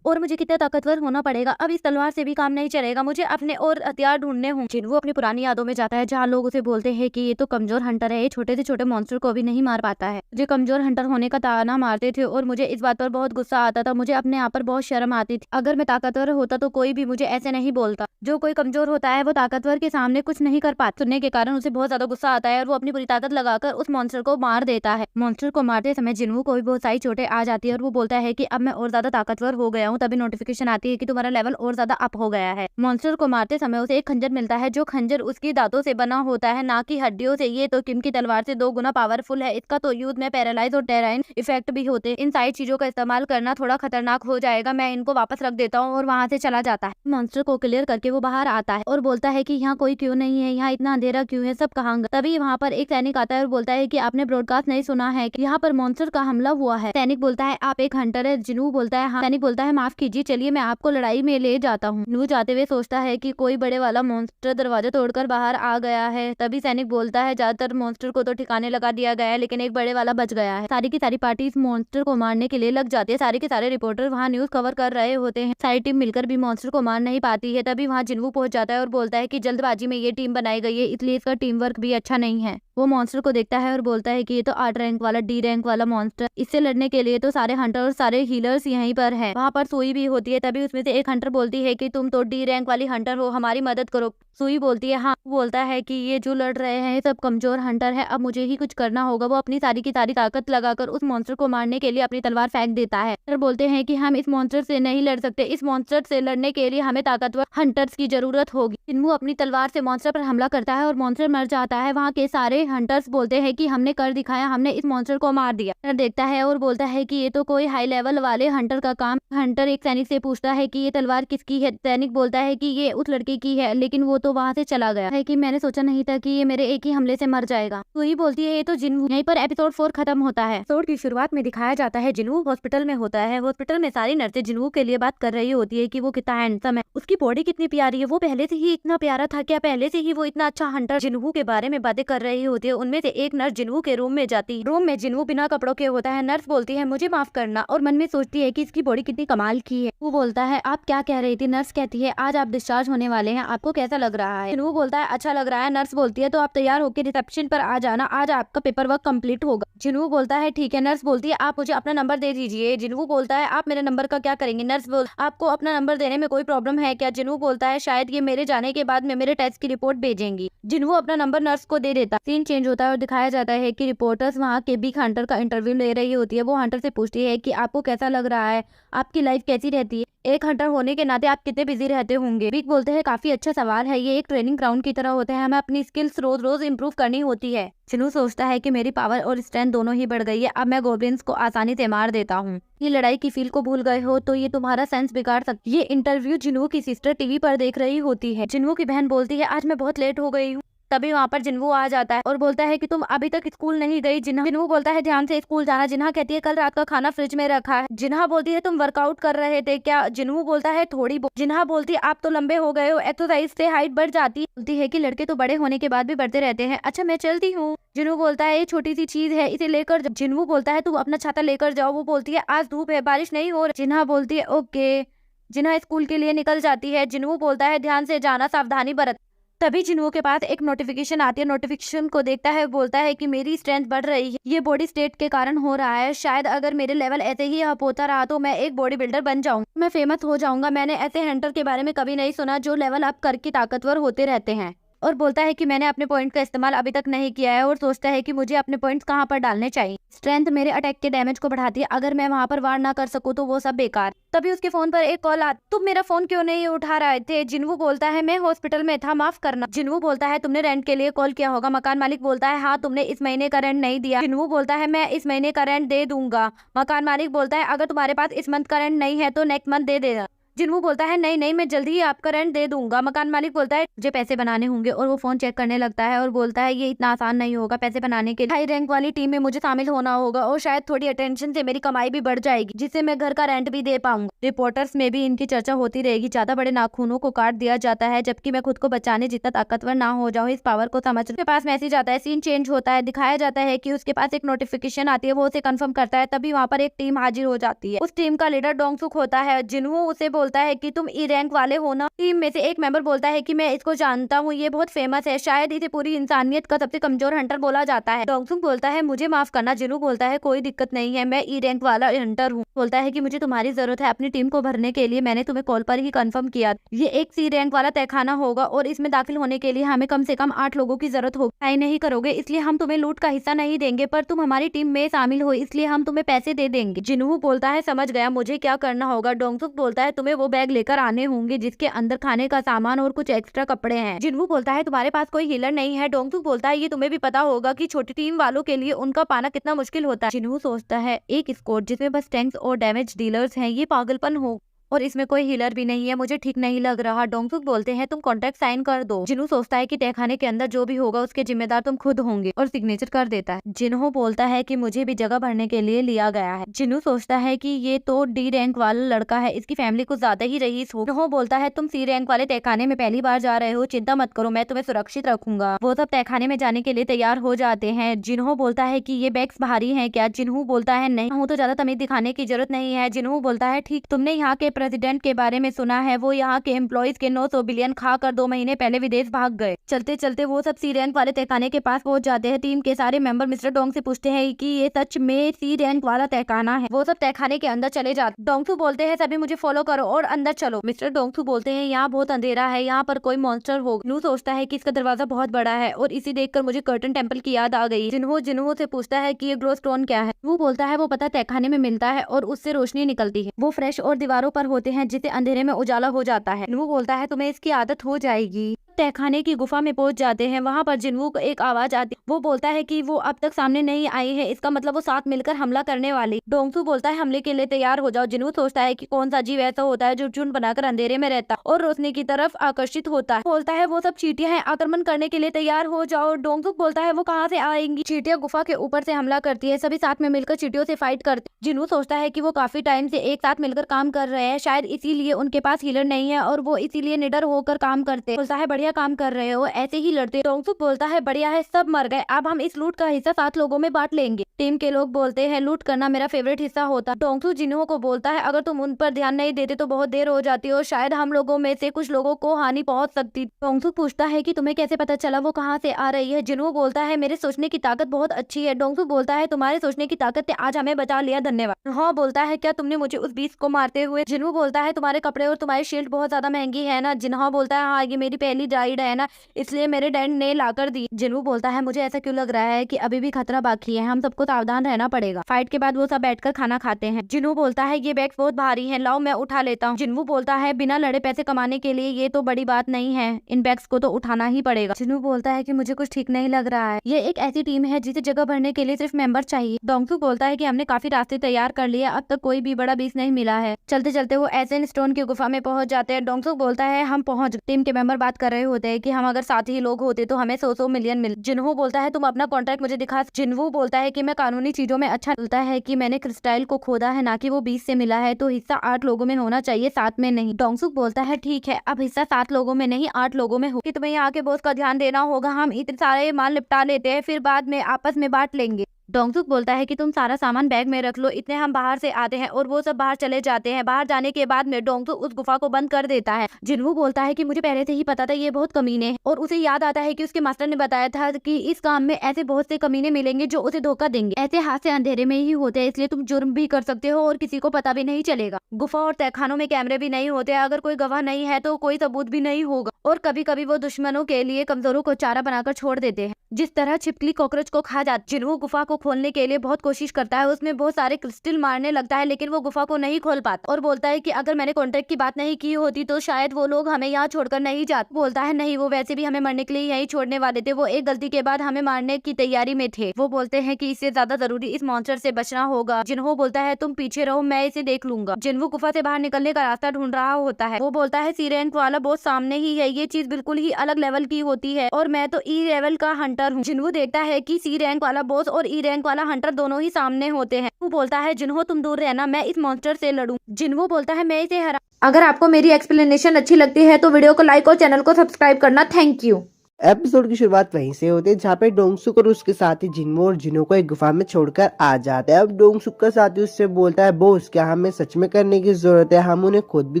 और मुझे कितना ताकतवर होना पड़ेगा। अब इस तलवार से भी काम नहीं चलेगा, मुझे अपने और हथियार ढूंढने होंगे। जिन्वू अपनी पुरानी यादों में जाता है जहाँ लोग उसे बोलते हैं कि ये तो कमजोर हंटर है, ये छोटे से छोटे मॉन्स्टर को भी नहीं मार पाता है। मुझे कमजोर हंटर होने का ताना मारते थे और मुझे इस बात पर बहुत गुस्सा आता था, मुझे अपने आप पर बहुत शर्म आती थी। अगर मैं ताकतवर होता तो कोई भी मुझे ऐसे नहीं बोलता। जो कोई कमजोर होता है वो ताकतवर के सामने कुछ नहीं कर पाता। सुनने के कारण उसे बहुत ज्यादा गुस्सा आता है और वो अपनी पूरी ताकत लगाकर उस मॉन्स्टर को मार देता है। मॉन्स्टर को मारते समय जिन्वू को भी बहुत सारी चोटें आ जाती है और वो बोलता है कि अब मैं और ज्यादा ताकतवर हो गया हूँ। तभी नोटिफिकेशन आती है कि तुम्हारा लेवल और ज्यादा अप हो गया है। मॉन्स्टर को मारते समय उसे एक खंजर मिलता है, जो खंजर उसकी दांतों से बना होता है, ना कि हड्डियों से। ये तो किम की तलवार से 2 गुना पावरफुल है। इसका तो यूज में पैरालाइज और टेराइन इफेक्ट भी होते हैं। इन सारी चीजों का इस्तेमाल करना थोड़ा खतरनाक हो जाएगा, मैं इनको वापस रख देता हूँ और वहाँ से चला जाता है। मॉन्स्टर को क्लियर करके वो बाहर आता है और बोलता है कि यहाँ कोई क्यों नहीं है, यहाँ इतना अंधेरा क्यों है, सब कहाँ गए। तभी वहाँ पर एक सैनिक आता है और बोलता है कि आपने ब्रॉडकास्ट नहीं सुना है कि यहाँ पर मॉन्स्टर का हमला हुआ है। सैनिक बोलता है आप एक हंटर है। जिन्वू बोलता है हाँ। सैनिक बोलता है माफ कीजिए, चलिए मैं आपको लड़ाई में ले जाता हूँ। जिन्वू जाते हुए सोचता है कि कोई बड़े वाला मॉन्स्टर दरवाजा तोड़कर बाहर आ गया है। तभी सैनिक बोलता है ज्यादातर मॉन्स्टर को तो ठिकाने लगा दिया गया है, लेकिन एक बड़े वाला बच गया है। सारी की सारी पार्टी इस मॉन्स्टर को मारने के लिए लग जाती है। सारे के सारे रिपोर्टर वहाँ न्यूज कवर कर रहे होते हैं। सारी टीम मिलकर भी मॉन्स्टर को मार नहीं पाती है। तभी वहाँ जिन्वू पहुंच जाता है और बोलता है कि जल्दबाजी में ये टीम बनाई गई है, इसलिए इसका टीम वर्क भी अच्छा नहीं है। वो मॉन्स्टर को देखता है और बोलता है कि ये तो 8 रैंक वाला डी रैंक वाला मॉन्स्टर, इससे लड़ने के लिए तो सारे हंटर और सारे हीलर्स यहीं पर हैं। वहाँ पर सुई भी होती है। तभी उसमें से एक हंटर बोलती है कि तुम तो डी रैंक वाली हंटर हो, हमारी मदद करो। सुई बोलती है हाँ। बोलता है कि ये जो लड़ रहे हैं सब कमजोर हंटर है, अब मुझे ही कुछ करना होगा। वो अपनी सारी की सारी ताकत लगाकर उस मॉन्स्टर को मारने के लिए अपनी तलवार फेंक देता है। हंटर बोलते हैं कि हम इस मॉन्स्टर से नहीं लड़ सकते, इस मॉन्स्टर से लड़ने के लिए हमें ताकतवर हंटर्स की जरूरत होगी। जिन्वू अपनी तलवार से मॉन्स्टर पर हमला करता है और मॉन्स्टर मर जाता है। वहाँ के सारे हंटर्स बोलते हैं कि हमने कर दिखाया, हमने इस मॉन्स्टर को मार दिया। हंटर देखता है और बोलता है कि ये तो कोई हाई लेवल वाले हंटर का काम। हंटर हंटर एक सैनिक से पूछता है कि ये तलवार किसकी है। सैनिक बोलता है कि ये उस लड़के की है, लेकिन वो तो वहाँ से चला गया है कि मैंने सोचा नहीं था कि ये मेरे एक ही हमले से मर जाएगा। तो ही बोलती है ये तो जिन्हू। यहीं पर एपिसोड 4 खत्म होता है। एपिसोड की शुरुआत में दिखाया जाता है जिन्हू हॉस्पिटल में होता है। हॉस्पिटल में सारी नर्सें जिन्हू के लिए बात कर रही होती है कि वो कितना हैंडसम है, उसकी बॉडी कितनी प्यारी है, वो पहले से ही इतना प्यारा था क्या, पहले से ही वो इतना अच्छा हंटर। जिन्हू के बारे में बातें कर रही होती है। उनमें से एक नर्स जिन्हू के रूम में जाती है। रूम में जिन्हू बिना कपड़ों के होता है। नर्स बोलती है मुझे माफ करना, और मन में सोचती है कि इसकी बॉडी कितनी कमाल की है। वो बोलता है आप क्या कह रही थी। नर्स कहती है आज आप डिस्चार्ज होने वाले हैं, आपको कैसा लग रहा है। जिन्हू बोलता है अच्छा लग रहा है। नर्स बोलती है तो आप तैयार होकर रिसेप्शन पर आ जाना, आज आपका पेपर वर्क कंप्लीट होगा। जिन्हू बोलता है ठीक है। नर्स बोलती है आप मुझे अपना नंबर दे दीजिए। जिन्हू बोलता है आप मेरे नंबर का क्या करेंगे। नर्स बोल आपको अपना नंबर देने में कोई प्रॉब्लम है क्या। जिन्हू बोलता है शायद ये मेरे जाने के बाद में मेरे टेस्ट की रिपोर्ट भेजेंगी। जिन्हू अपना नंबर नर्स को दे देता। सीन चेंज होता है और दिखाया जाता है कि रिपोर्टर्स वहाँ के बिग हंटर का इंटरव्यू ले रही होती है। वो हंटर से पूछती है कि आपको कैसा लग रहा है, आपकी लाइफ कैसी रहती है, एक हंटर होने के नाते आप कितने बिजी रहते होंगे। बिग बोलते हैं काफी अच्छा सवाल है, ये एक ट्रेनिंग ग्राउंड की तरह होता है, हमें अपनी स्किल्स रोज रोज इम्प्रूव करनी होती है। जिन्हू सोचता है कि मेरी पावर और स्ट्रेंथ दोनों ही बढ़ गई है, अब मैं गोब्लिन्स को आसानी से मार देता हूँ। ये लड़ाई की फील को भूल गए हो तो ये तुम्हारा सेंस बिगाड़ सकती। ये इंटरव्यू जिन्हू की सिस्टर टीवी पर देख रही होती है। जिन्हू की बहन बोलती है आज मैं बहुत लेट हो गई हूँ। तभी वहाँ पर जिन्हू आ जाता है और बोलता है कि तुम अभी तक स्कूल नहीं गई। जिन्हू बोलता है ध्यान से स्कूल जाना। जिन्हा कहती है कल रात का खाना फ्रिज में रखा है। जिन्हा बोलती है तुम वर्कआउट कर रहे थे क्या। जिन्हू बोलता है थोड़ी बहुत। जिन्हा बोलती है आप तो लंबे हो गए हो, एक्सरसाइज से हाइट बढ़ जाती है। बोलती है कि लड़के तो बड़े होने के बाद भी बढ़ते रहते हैं। अच्छा मैं चलती हूँ। जिन्हू बोलता है ये छोटी सी चीज है, इसे लेकर। जिन्हू बोलता है तुम अपना छाता लेकर जाओ। वो बोलती है आज धूप है, बारिश नहीं हो रही। जिन्हा बोलती है ओके। जिन्हा स्कूल के लिए निकल जाती है। जिन्हू बोलता है ध्यान से जाना, सावधानी बरत। तभी जिन्हू के पास एक नोटिफिकेशन आती है। नोटिफिकेशन को देखता है, बोलता है कि मेरी स्ट्रेंथ बढ़ रही है, ये बॉडी स्टेट के कारण हो रहा है। शायद अगर मेरे लेवल ऐसे ही अप होता रहा तो मैं एक बॉडी बिल्डर बन जाऊंगा, मैं फेमस हो जाऊंगा। मैंने ऐसे हंटर के बारे में कभी नहीं सुना जो लेवल अप करके ताकतवर होते रहते हैं। और बोलता है कि मैंने अपने पॉइंट का इस्तेमाल अभी तक नहीं किया है, और सोचता है कि मुझे अपने पॉइंट्स कहाँ पर डालने चाहिए। स्ट्रेंथ मेरे अटैक के डैमेज को बढ़ाती है, अगर मैं वहाँ पर वार ना कर सकूँ तो वो सब बेकार। तभी उसके फोन पर एक कॉल आता। तुम मेरा फोन क्यों नहीं उठा रहे थे। जिन्हू बोलता है मैं हॉस्पिटल में था, माफ करना। जिन्हू बोलता है तुमने रेंट के लिए कॉल किया होगा। मकान मालिक बोलता है हाँ तुमने इस महीने का रेंट नहीं दिया। जिन्हू बोलता है मैं इस महीने का रेंट दे दूंगा। मकान मालिक बोलता है अगर तुम्हारे पास इस मंथ का रेंट नहीं है तो नेक्स्ट मंथ दे देना। जिन्हू बोलता है नहीं नहीं मैं जल्दी ही आपका रेंट दे दूंगा। मकान मालिक बोलता है मुझे पैसे बनाने होंगे, और वो फोन चेक करने लगता है और बोलता है ये इतना आसान नहीं होगा। पैसे बनाने के लिए हाई रैंक वाली टीम में मुझे शामिल होना होगा, और शायद थोड़ी अटेंशन से मेरी कमाई भी बढ़ जाएगी, जिससे मैं घर का रेंट भी दे पाऊंगा। रिपोर्टर्स में भी इनकी चर्चा होती रहेगी। ज्यादा बड़े नाखूनों को काट दिया जाता है, जबकि मैं खुद को बचाने जितना ताकतवर ना हो जाऊँ इस पावर को समझ। उसके पास मैसेज आता है। सीन चेंज होता है। दिखाया जाता है कि उसके पास एक नोटिफिकेशन आती है, वो उसे कंफर्म करता है। तभी वहाँ पर एक टीम हाजिर हो जाती है। उस टीम का लीडर डोंगसुक होता है। जिन्हू उसे बोलता है कि तुम रैंक वाले हो ना। टीम में से एक मेंबर बोलता है कि मैं इसको जानता हूँ, ये बहुत फेमस है, शायद इसे पूरी इंसानियत का सबसे कमजोर हंटर बोला जाता है। डोंगसुक बोलता है मुझे माफ करना। जिन्हू बोलता है कोई दिक्कत नहीं है, मैं ई रैंक वाला हंटर हूँ। बोलता है कि मुझे तुम्हारी जरूरत है अपनी टीम को भरने के लिए, मैंने तुम्हें कॉल पर ही कंफर्म किया। ये एक सी रैंक वाला तहखाना होगा, और इसमें दाखिल होने के लिए हमें कम से कम 8 लोगों की जरूरत होगी। ट्राई नहीं करोगे इसलिए हम तुम्हें लूट का हिस्सा नहीं देंगे, पर तुम हमारी टीम में शामिल हो इसलिए हम तुम्हें पैसे दे देंगे। जिन्हू बोलता है समझ गया, मुझे क्या करना होगा। डोंगसुक बोलता है तुम्हें वो बैग लेकर आने होंगे जिसके अंदर खाने का सामान और कुछ एक्स्ट्रा कपड़े हैं। जिन्हू बोलता है तुम्हारे पास कोई हीलर नहीं है। डोंगसुक बोलता है ये तुम्हें भी पता होगा कि छोटी टीम वालों के लिए उनका पाना कितना मुश्किल होता है। जिन्हू सोचता है एक स्क्वाड जिसमें बस टैंक्स और डैमेज डीलर्स हैं, ये पागलपन हो, और इसमें कोई हीलर भी नहीं है, मुझे ठीक नहीं लग रहा। डोंगसुक बोलते हैं तुम कॉन्ट्रैक्ट साइन कर दो। जिन्हू सोचता है कि तहखाने के अंदर जो भी होगा उसके जिम्मेदार तुम खुद होंगे, और सिग्नेचर कर देता है। जिन्हू बोलता है कि मुझे भी जगह भरने के लिए लिया गया है। जिन्हू सोचता है कि ये तो डी रैंक वाला लड़का है, इसकी फैमिली कुछ ज्यादा ही रईस हो। जिन्हू बोलता है तुम सी रैंक वाले तहखाने में पहली बार जा रहे हो, चिंता मत करो, मैं तुम्हें सुरक्षित रखूंगा। वो सब तहखाने में जाने के लिए तैयार हो जाते हैं। जिन्हू बोलता है कि ये बैग्स भारी हैं क्या। जिन्हू बोलता है नहीं हूँ तो ज्यादा तमीज दिखाने की जरूरत नहीं है। जिन्हू बोलता है ठीक, तुमने यहाँ के प्रेसिडेंट के बारे में सुना है, वो यहाँ के एम्प्लॉइज के 900 बिलियन खाकर 2 महीने पहले विदेश भाग गए। चलते चलते वो सब सी रैंक वाले तहखाने के पास पहुंच जाते हैं। टीम के सारे मेंबर मिस्टर डोंग से पूछते हैं कि ये सच में सी रैंक वाला तहखाना है। वो सब तहखाने के अंदर चले जाते। डोंगसू बोलते हैं सभी मुझे फॉलो करो और अंदर चलो। मिस्टर डोंगसू बोलते हैं यहाँ बहुत अंधेरा है, यहाँ पर कोई मॉन्स्टर होगा। नू सोचता है कि इसका दरवाजा बहुत बड़ा है, और इसी देखकर मुझे कर्टन टेम्पल की याद आ गई। जिन्हो से पूछता है कि ये ग्लो स्टोन क्या है। वो बोलता है वो पता तहखाने में मिलता है और उससे रोशनी निकलती है, वो फ्रेश और दीवारों पर होते हैं जिससे अंधेरे में उजाला हो जाता है। वो बोलता है तुम्हें इसकी आदत हो जाएगी। तहखाने की गुफा में पहुंच जाते हैं। वहां पर जिन्वू को एक आवाज आती, वो बोलता है कि वो अब तक सामने नहीं आई है, इसका मतलब वो साथ मिलकर हमला करने वाली। डोंगसू बोलता है हमले के लिए तैयार हो जाओ। जिन्वू सोचता है कि कौन सा जीव ऐसा होता है जो झुंड बनाकर अंधेरे में रहता और रोशनी की तरफ आकर्षित होता है। बोलता है वो सब चींटियां हैं, आक्रमण करने के लिए तैयार हो जाओ। डोंगसू बोलता है वो कहाँ से आएंगी। चींटियां गुफा के ऊपर से हमला करती है, सभी साथ में मिलकर चींटियों से फाइट करते। जिन्वू सोचता है कि वो काफी टाइम से एक साथ मिलकर काम कर रहे हैं, शायद इसीलिए उनके पास हीलर नहीं है और वो इसीलिए निडर होकर काम करते। बोलता है बढ़िया काम कर रहे हो, ऐसे ही लड़ते। डोंगसू बोलता है बढ़िया है, सब मर गए, अब हम इस लूट का हिस्सा 7 लोगों में बांट लेंगे। टीम के लोग बोलते हैं लूट करना मेरा फेवरेट हिस्सा होता। डोंगसू जिन्हो को बोलता है अगर तुम उन पर ध्यान नहीं देते तो बहुत देर हो जाती और शायद हम लोगों में से कुछ लोगों को हानि पहुंच सकती। डोंगसू पूछता है कि तुम्हें कैसे पता चला वो कहाँ से आ रही है। जिन्हो बोलता है मेरे सोचने की ताकत बहुत अच्छी है। डोंगसू बोलता है तुम्हारे सोचने की ताकत ने आज हमें बचा लिया, धन्यवाद। हाँ बोलता है क्या तुमने मुझे उस बीस्ट को मारते हुए। जिन्हो बोलता है तुम्हारे कपड़े और तुम्हारी शील्ड बहुत ज्यादा महंगी है ना। जिन्हो बोलता है हाँ ये मेरी पहली राइड है ना, इसलिए मेरे डैड ने लाकर दी। जिन्हो बोलता है मुझे ऐसा क्यों लग रहा है कि अभी भी खतरा बाकी है, हम सबको सावधान रहना पड़ेगा। फाइट के बाद वो सब बैठकर खाना खाते हैं। जिन्हो बोलता है ये बैग बहुत भारी है, लाओ मैं उठा लेता हूँ। जिन्हो बोलता है बिना लड़े पैसे कमाने के लिए ये तो बड़ी बात नहीं है, इन बैग्स को तो उठाना ही पड़ेगा। जिन्हो बोलता है कि मुझे कुछ ठीक नहीं लग रहा है, ये एक ऐसी टीम है जिसे जगह भरने के लिए सिर्फ मेंबर चाहिए। डोंगसू बोलता है कि हमने काफी रास्ते तैयार कर लिए, अब तक कोई भी बड़ा बीस नहीं मिला है। चलते चलते वो एसेन स्टोन की गुफा में पहुंच जाते हैं। डोंगसू बोलता है हम पहुंच। टीम के मेंबर बात कर रहे होते हैं कि हम अगर 7 ही लोग होते तो हमें 100 मिलियन मिल। जिन्हो बोलता है तुम अपना कॉन्ट्रैक्ट मुझे दिखा। जिन्हो बोलता है कि मैं कानूनी चीजों में अच्छा बोलता है कि मैंने क्रिस्टाइल को खोदा है ना कि वो 20 से मिला है, तो हिस्सा 8 लोगों में होना चाहिए, 7 में नहीं। डोंगसू बोलता है ठीक है, अब हिस्सा 7 लोगों में नहीं 8 लोगों में हो कि तुम्हें यहाँ के बॉस का ध्यान देना होगा, हम इतने सारे माल निपटा लेते हैं फिर बाद में आपस में बांट लेंगे। डोंगसुक बोलता है कि तुम सारा सामान बैग में रख लो, इतने हम बाहर से आते हैं और वो सब बाहर चले जाते हैं। बाहर जाने के बाद में डोंगसुक उस गुफा को बंद कर देता है। जिन्वू बोलता है कि मुझे पहले से ही पता था ये बहुत कमीने हैं और उसे याद आता है कि उसके मास्टर ने बताया था कि इस काम में ऐसे बहुत से कमीने मिलेंगे जो उसे धोखा देंगे। ऐसे हादसे अंधेरे में ही होते हैं, इसलिए तुम जुर्म भी कर सकते हो और किसी को पता भी नहीं चलेगा। गुफा और तहखानों में कैमरे भी नहीं होते, अगर कोई गवाह नहीं है तो कोई सबूत भी नहीं होगा और कभी कभी वो दुश्मनों के लिए कमजोरों को चारा बनाकर छोड़ देते हैं, जिस तरह छिपकली कॉकरोच को खा जाती। जिन्वू गुफा को खोलने के लिए बहुत कोशिश करता है, उसमें बहुत सारे क्रिस्टल मारने लगता है लेकिन वो गुफा को नहीं खोल पाता और बोलता है कि अगर मैंने कॉन्ट्रैक्ट की बात नहीं की होती तो शायद वो लोग हमें यहाँ छोड़कर नहीं जाते। बोलता है नहीं, वो वैसे भी हमें मरने के लिए यही छोड़ने वाले थे, वो एक गलती के बाद हमें मारने की तैयारी में थे। वो बोलते हैं कि इससे ज्यादा जरूरी इस मॉन्स्टर से बचना होगा। जिन्हो बोलता है तुम पीछे रहो, मैं इसे देख लूंगा। जिन्वू गुफा से बाहर निकलने का रास्ता ढूंढ रहा होता है। वो बोलता है सी रैंक वाला बहुत सामने ही है, ये चीज बिल्कुल ही अलग लेवल की होती है और मैं तो ई लेवल का हंटर हूँ। जिन्वू देखता है कि सी रैंक वाला बॉस और ई रैंक वाला हंटर दोनों ही सामने होते हैं। वो बोलता है जिन्हो तुम दूर रहना, मैं इस मॉन्स्टर से लड़ूं। जिन्हो बोलता है मैं इसे हरा। अगर आपको मेरी एक्सप्लेनेशन अच्छी लगती है तो वीडियो को लाइक और चैनल को सब्सक्राइब करना। Thank you. एपिसोड की शुरुआत वहीं से होती है जहाँ पे डोंगसुक और उसके साथी जिन्वो और जिनो को एक गुफा में छोड़कर आ जाते हैं। अब डोंगसुक का साथी उससे बोलता है बॉस क्या हमें सच में करने की जरूरत है, हम उन्हें खुद भी